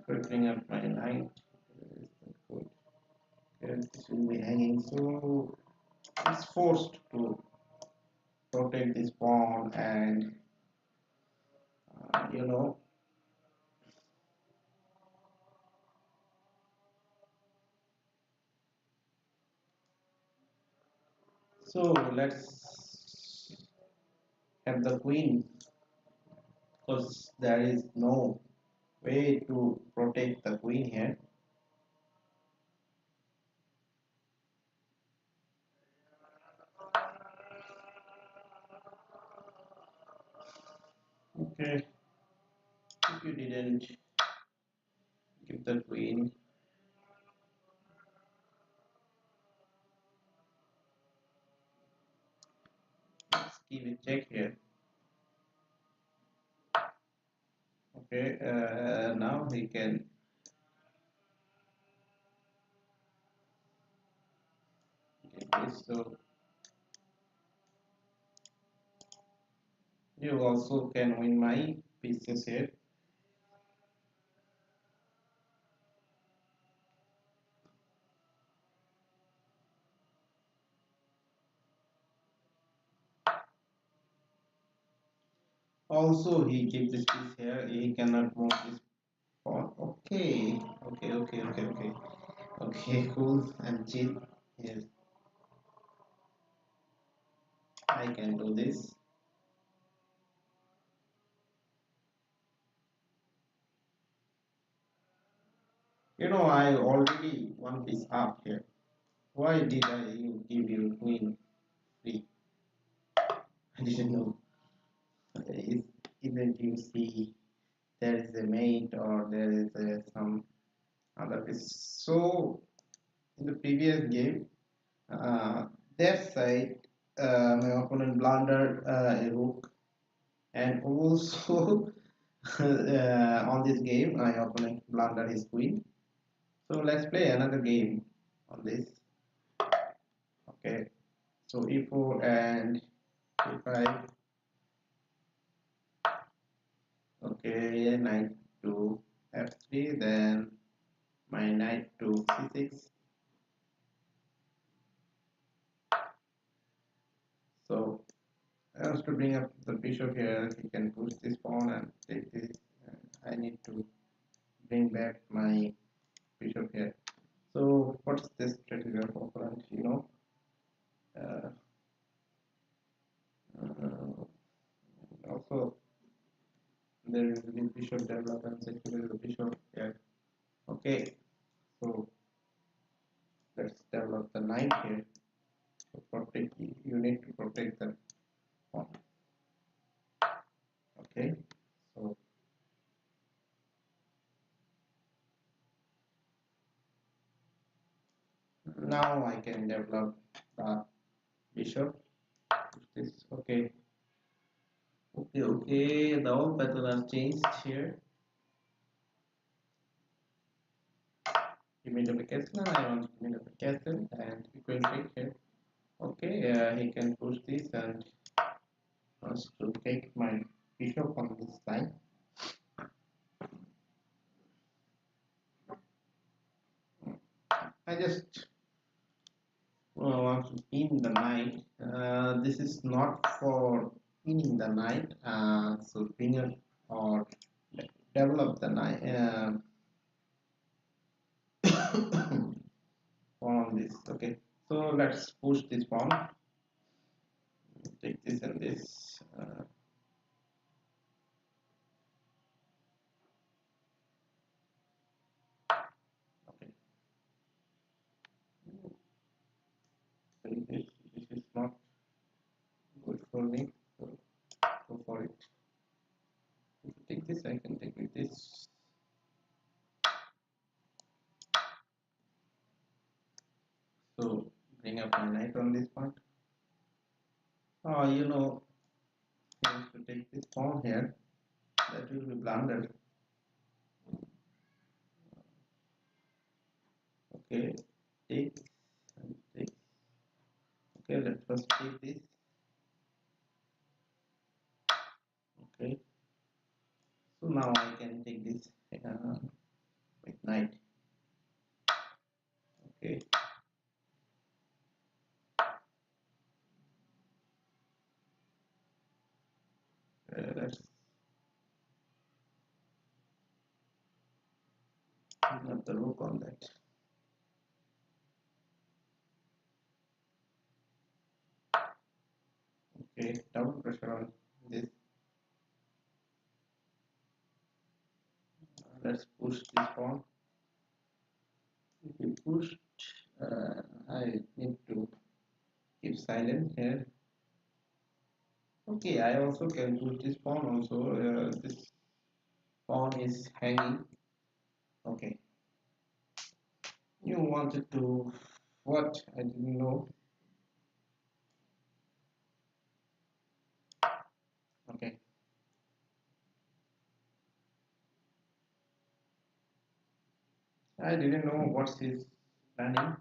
Bring up my knight. Good. Okay, this will be hanging, so it's forced to protect this pawn and you know. So let's have the queen because there is no way to protect the queen here. Okay, if you didn't give the queen, let's give a check here. Okay, now he can. Get this. So you also can win my pieces here. Also, he keep this piece here. He cannot move this pawn. Okay, okay, okay, okay, okay. Okay, cool and chill. Yes, I can do this. You know, I already one piece up here. Why did I give you queen free? I didn't know. Is, even you see there is a mate or there is some other piece. So in the previous game, uh, that side, my opponent blundered a rook, and also on this game, my opponent blundered his queen. So let's play another game on this. Okay, so e4 and e5. Okay, knight to f3, then my knight to c6. So I have to bring up the bishop here. He can push this pawn and take this. I need to bring back my bishop here. So what's this strategy of opponent? You know, uh, also there is the bishop development. Secure the bishop here. Okay, so let's develop the knight here. So protect. You need to protect the pawn. Okay, so now I can develop the bishop. This okay. Okay, okay, the whole pattern has changed here. He made up a castle, and I want to make up a castle, and he will take here. Okay, he can push this and wants to take my bishop on this side. I just want to pin the knight. This is not for pinning the knight, so pin it or develop the knight on this. Okay, so let's push this pawn. Take this and this. Okay, this is not good for me. So go for it. If you take this, I can take with this. So bring up my knight on this point. Oh, you know, I have to take this pawn here. That will be blundered. Okay, take and take. Okay, let's first take this. Okay, so now I can take this with knight. Okay, let's bring up the rook on that. Okay, double pressure on this. Let's push this pawn. If you push, I need to keep silent here. Okay, I also can push this pawn also. This pawn is hanging. Okay, you wanted to what? I didn't know. Okay, I didn't know what's his planning.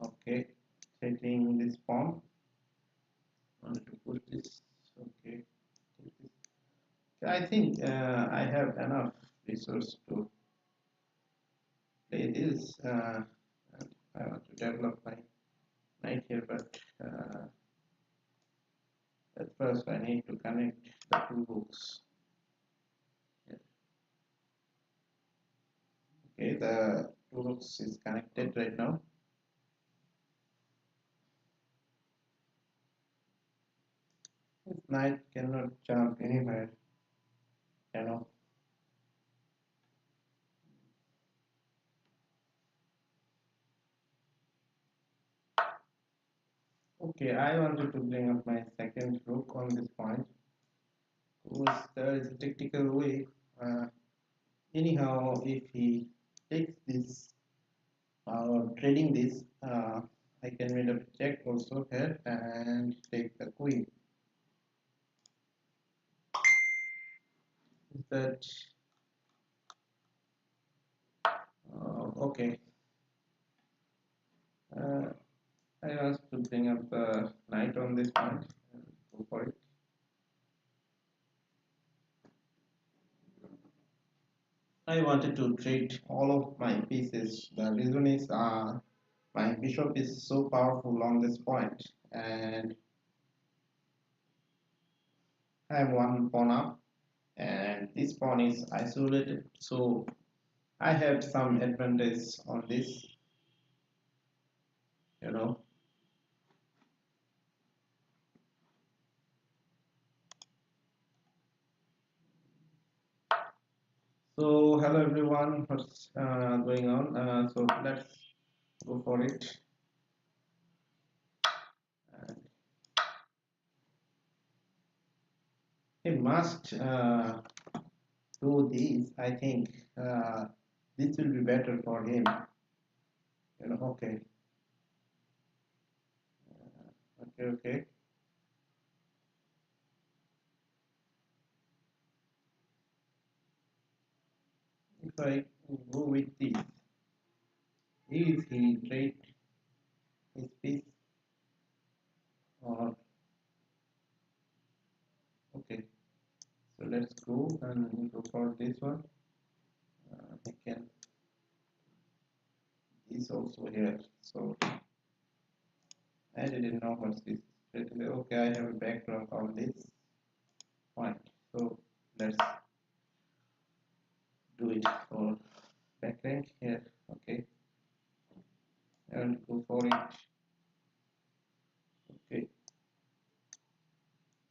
Okay, taking this pawn. Wanted to push this. Okay, take this. I think I have enough resource to play this. And I want to develop my knight here, but at first I need to connect the two hooks. Yeah. Okay, the two hooks is connected right now. This knight cannot jump anywhere, you know. Okay, I wanted to bring up my second rook on this point. There is a tactical way. Uh, Anyhow, if he takes this trading this, I can made a check also here and take the queen. Is that okay? Uh, I asked to bring up the knight on this point and go for it. I wanted to trade all of my pieces. The reason is my bishop is so powerful on this point, and I have one pawn up, and this pawn is isolated. So I have some advantage on this, you know. So hello everyone, what's going on? So let's go for it. And he must do this. I think this will be better for him. You know. Okay. Okay. Okay. If I go with this, is he trade his piece or okay? So let's go and go for this one. I can this also here. So I didn't know what's this. Okay, I have a background on this point. So let's do it for backrank here. Okay, and go for it. Okay,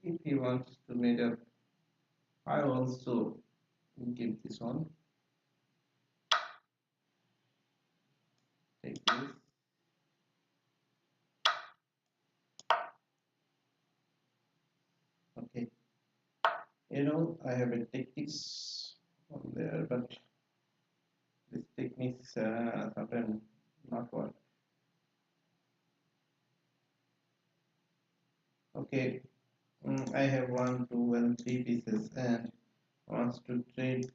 if he wants to make up, I also give this one. Take this. Okay, I have a techniques on there, but this techniques sometimes not work. Okay, I have 1, 2, and 3 pieces, and wants to trade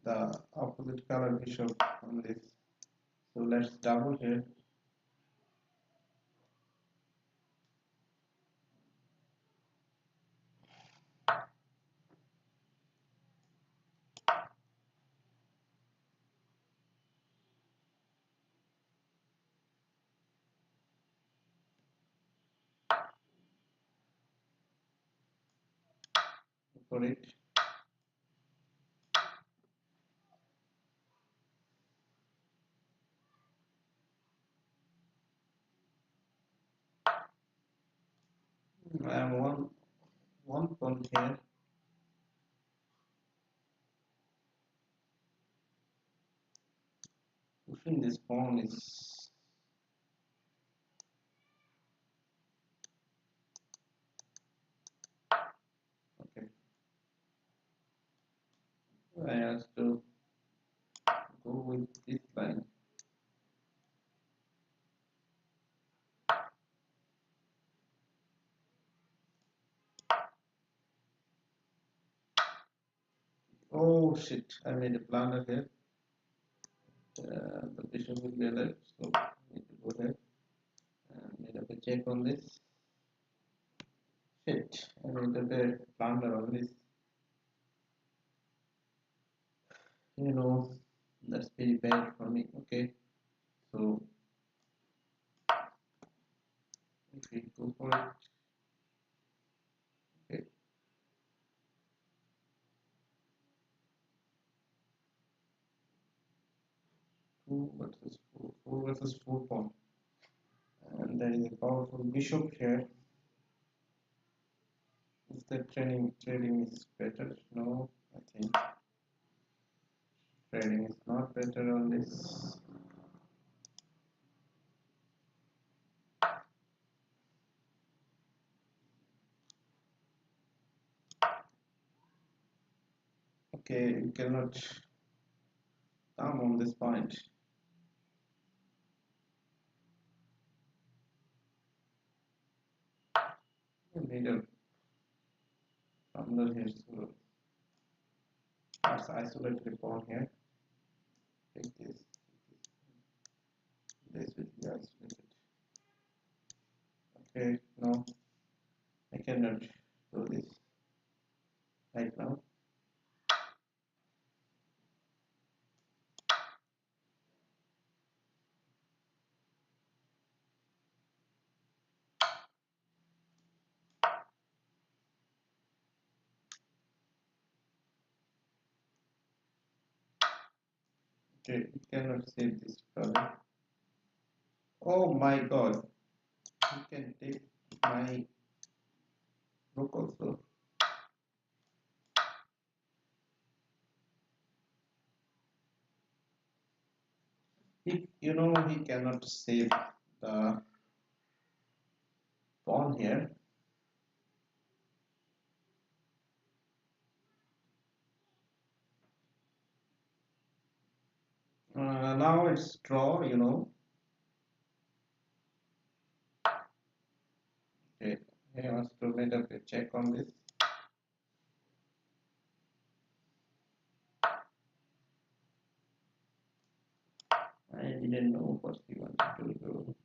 the opposite color bishop on this. So let's double here. For it. I have one point here. Pushing this pawn is okay. I have to go with this line. Oh shit! I made a blunder here. The bishop will be left, so I need to go ahead and made up a check on this. Shit! I made a bad blunder on this. That's very bad for me. Okay, so if we go for it, okay, 4 versus 4 pawn, and there is a powerful bishop here. Is the trading is better? No, I think trading is not better on this. Okay, you cannot come on this point. You need a thunder here, so let's isolate the pawn here. Take this. This will be isolated. Okay, no, I cannot do this right now. Okay, you cannot save this brother. Oh my god, you can take my rook also. You know he cannot save the pawn here. Now it's draw, you know. Okay, he wants to make up a check on this. I didn't know what he wanted to do.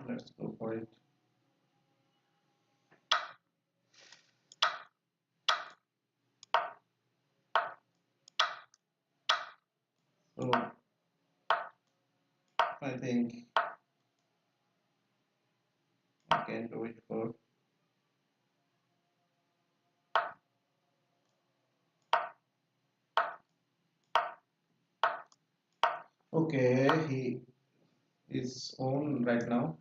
Let's go for it. So I think I can do it for. Okay, he is on right now.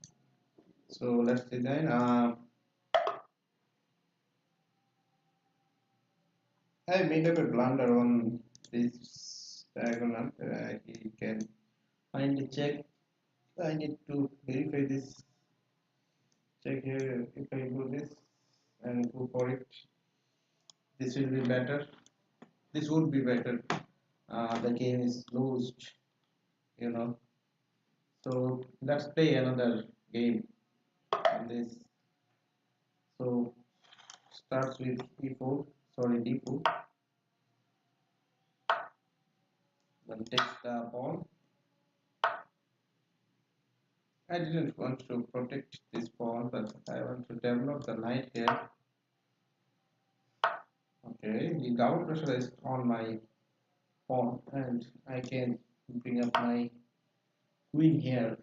So let's design. I made up a blunder on this diagonal. He can find the check. I need to verify this check here. If I do this and go for it, this will be better. This would be better. The game is lost, you know. So let's play another game on this. So starts with e4, sorry d4, then takes the pawn. I didn't want to protect this pawn, but I want to develop the knight here. Okay, he down pressurized on my pawn, and I can bring up my queen here.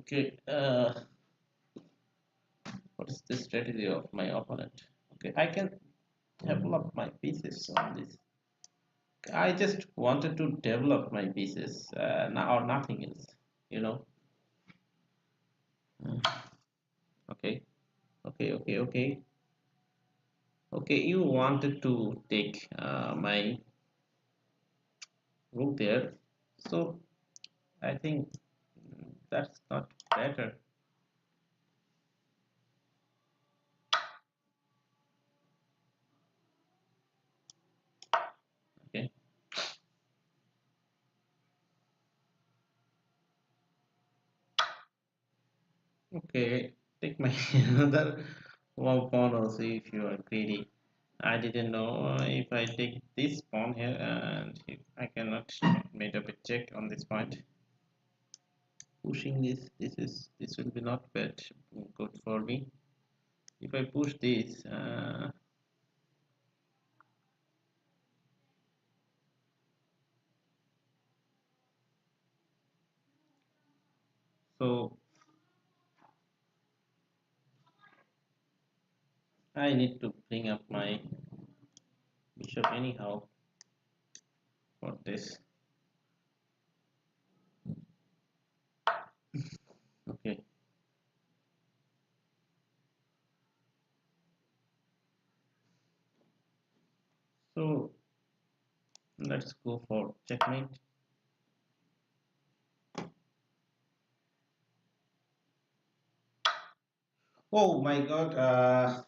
Okay, what is the strategy of my opponent? Okay, I can develop my pieces on this. I just wanted to develop my pieces, or nothing else, you know. Okay, okay. Okay, you wanted to take my rook there, so I think that's not better. Okay, Okay, take my another one pawn also if you are greedy. I didn't know if I take this pawn here and if I cannot make up a check on this point. Pushing this will be not bad, good for me. If I push this, so I need to bring up my bishop anyhow for this. Okay, so let's go for checkmate. Oh my god,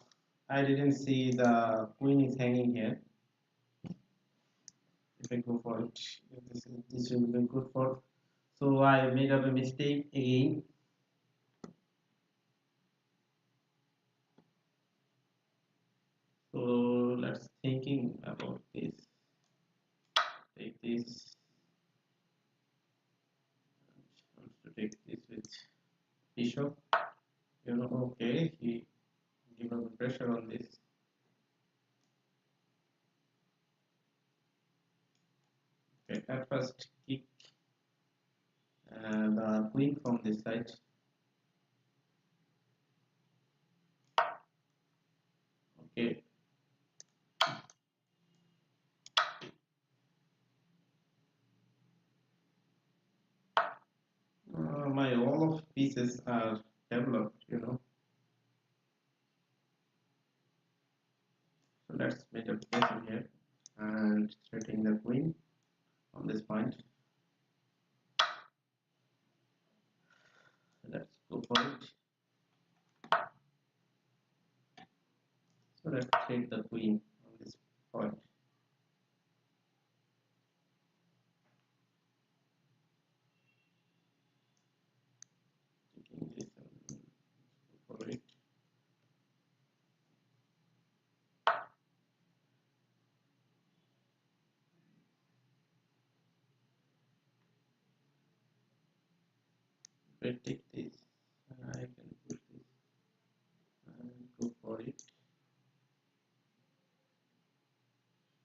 I didn't see the queen is hanging here. If I go for it, this will be good for. So I made up a mistake again. So let's thinking about this. Take this. Wants to take this with bishop. You know, okay, he give up pressure on this. Okay, at first kick the queen from this side. Okay, my all of pieces are developed. You know, so let's make a place in here and threatening the queen on this point. Let's go for it. So let's take the queen on this point. Taking this and go for it. If I take this, I can push this and go for it.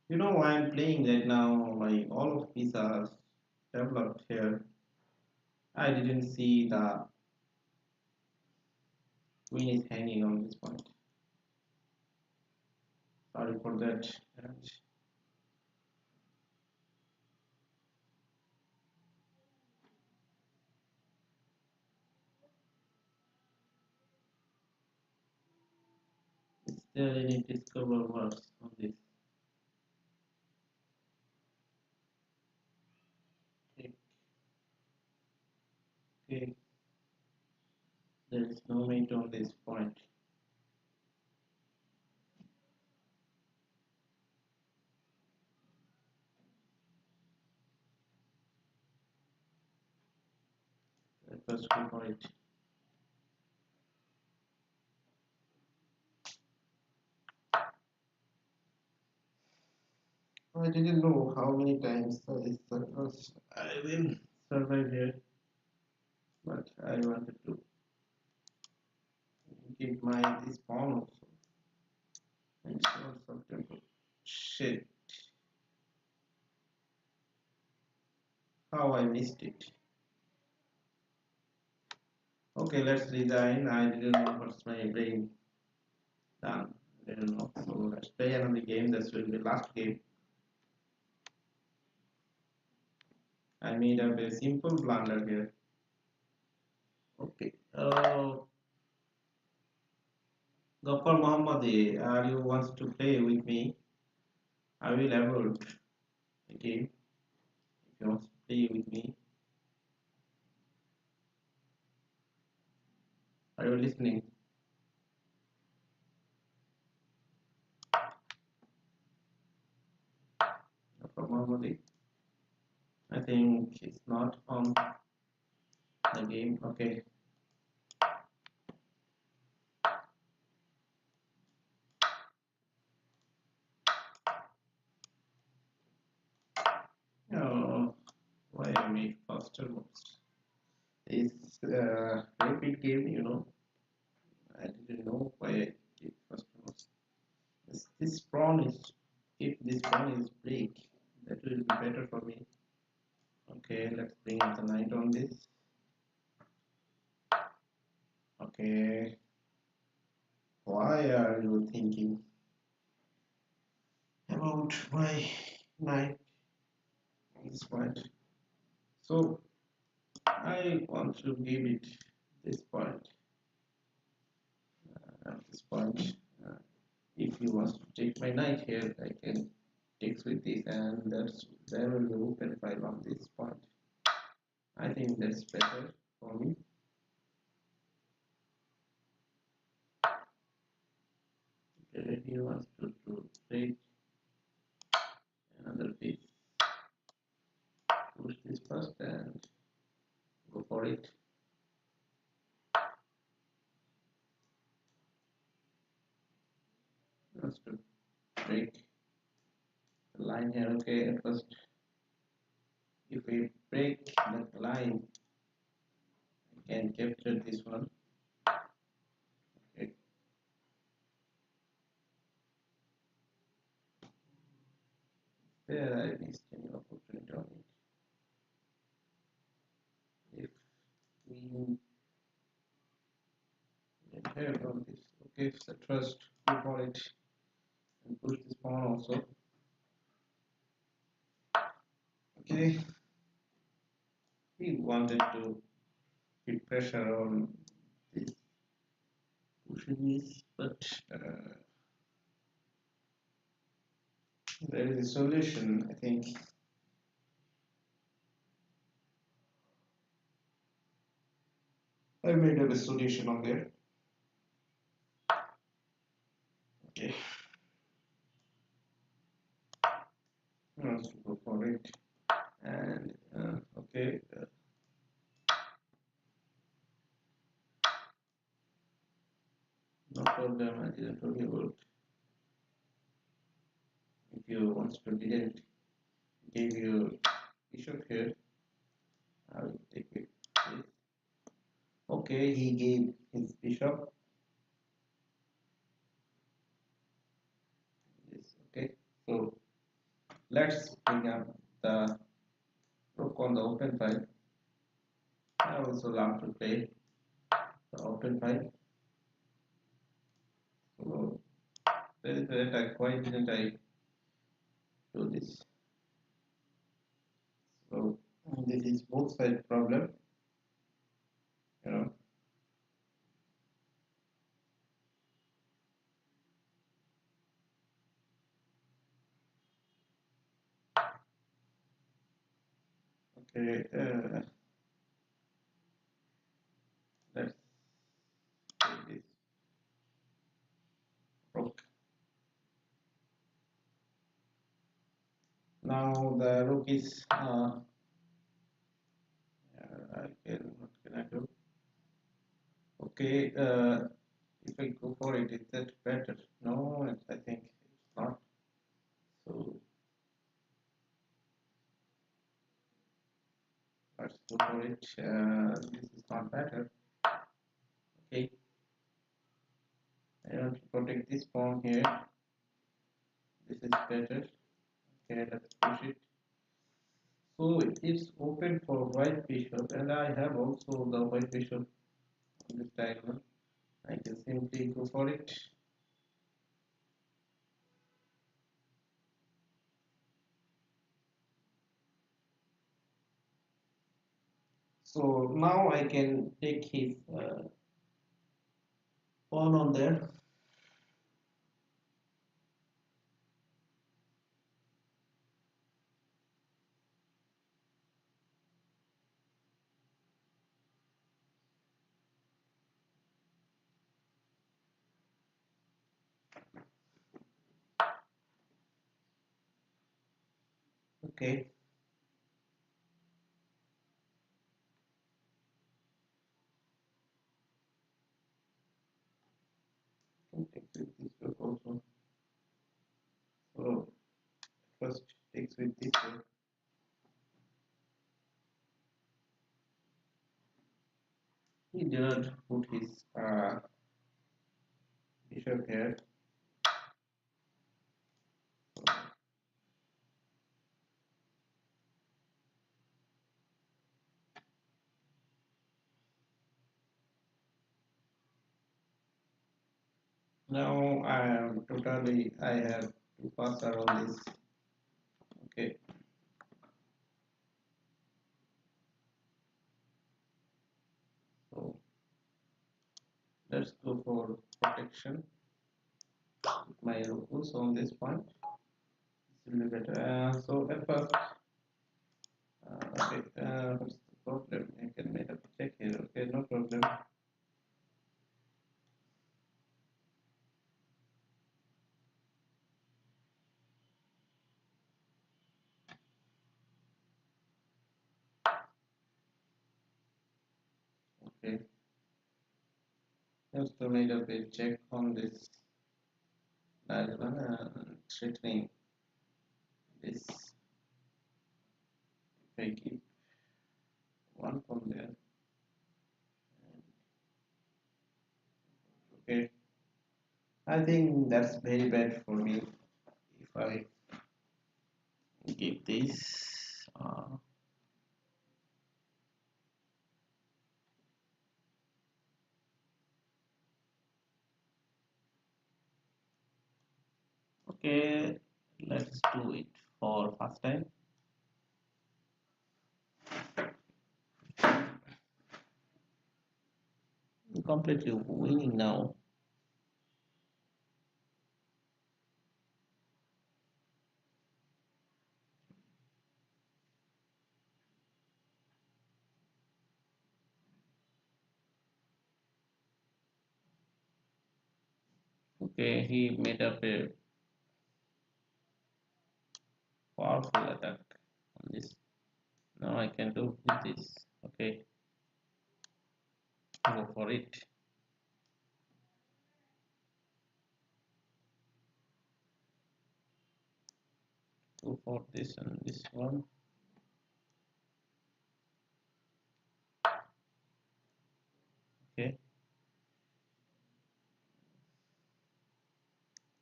You know, I'm playing right now. My all of these are developed here. I didn't see the queen is hanging on this point. Sorry for that. And is there any discover words on this? Okay, okay. There is no mate on this point. Let us go for it. I didn't know how many times I will survive here, but I wanted to give my this pawn also. And September. Shit, how I missed it. Okay, let's resign. I didn't know what's my brain done. I didn't know. So let's play another game. This will be last game. I made up a simple blunder here. Okay. Gopal Mohammadi, are you wants to play with me? I will upload a game if you want to play with me. Are you listening? Gopal Mohammadi. I think it's not on the game. Okay. make faster moves. It's rapid game, you know. I didn't know why I did first moves. This pawn is, if this pawn is break, that will be better for me. Okay, let's bring up the knight on this. Okay, why are you thinking about my knight at this point? So I want to give it this point. At this point, uh, if he wants to take my knight here, I can take with this, and that's there will be open file on this point. I think that's better for me. Okay, he wants to take another piece. Push this first and go for it. Wants to break the line here. Okay, at first, if we break that line, I can capture this one. Okay. There I missed any opportunity on it. If we get here on this, okay, so trust, go for it and push this pawn also. Okay, he wanted to put pressure on this pushing this, but there is a solution, I think. I made up a solution on there. Okay, let's go for it. And okay, no problem. I didn't worry about if you wants to didn't give you bishop here. I will take it. Okay, he gave his bishop. Yes, okay. So let's bring up the rook on the open file. I also love to play the open file. So there is a attack. Why didn't I do this? So this is both side problem. You know. Okay. Let's take this rook. Now the rook is I can what can I do? Okay, if I go for it, is that better? No, I think it's not. So let's go for it. This is not better. Okay, I want to protect this pawn here. This is better. Okay, let's push it. So it's open for white bishop, and I have also the white bishop on this diagonal. I can simply go for it. So now I can take his pawn on there. Okay. Can take with this rook also. So first takes with this rook. didn't put his bishop here. Now I have to pass around this. Okay, so let's go for protection. My locus on this point. This will be better. So at first, okay, what's the problem? I can make a check here. Okay, no problem. Okay, just to make a bit check on this diagonal and threatening this. If I keep one from there, okay. I think that's very bad for me if I give this. Okay, let's do it for first time. Completely winning now. Okay, he made up a powerful attack on this. Now I can do this. Okay, go for it. Go for this and this one. Okay,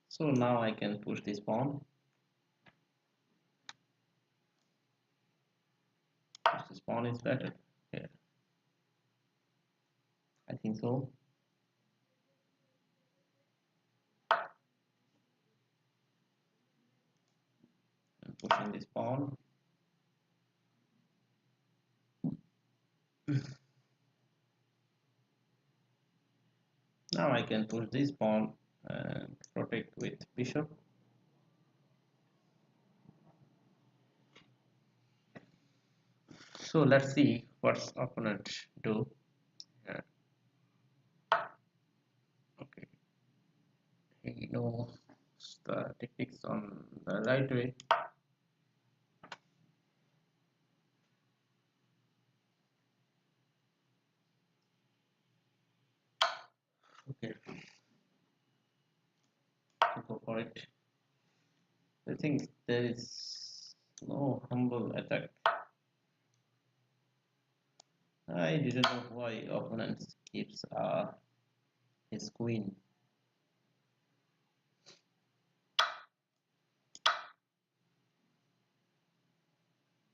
so now I can push this pawn. Push this pawn is better. Yeah, I think so. I'm pushing this pawn. Now I can push this pawn and protect with bishop. So let's see what's opponent do. Yeah. Okay, he knows the techniques on the right way. Okay, go for it. I think there is no humble attack. I didn't know why opponent keeps his queen.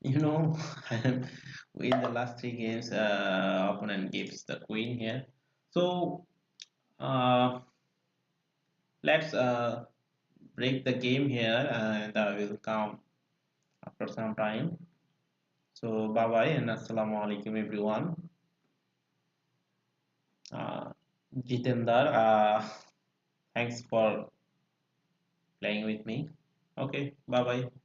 You know, in the last three games, opponent gives the queen here. So uh, let's break the game here, and I will come after some time. So bye bye and assalamu alaikum everyone. Uh, Jitendar, thanks for playing with me. Okay, bye bye.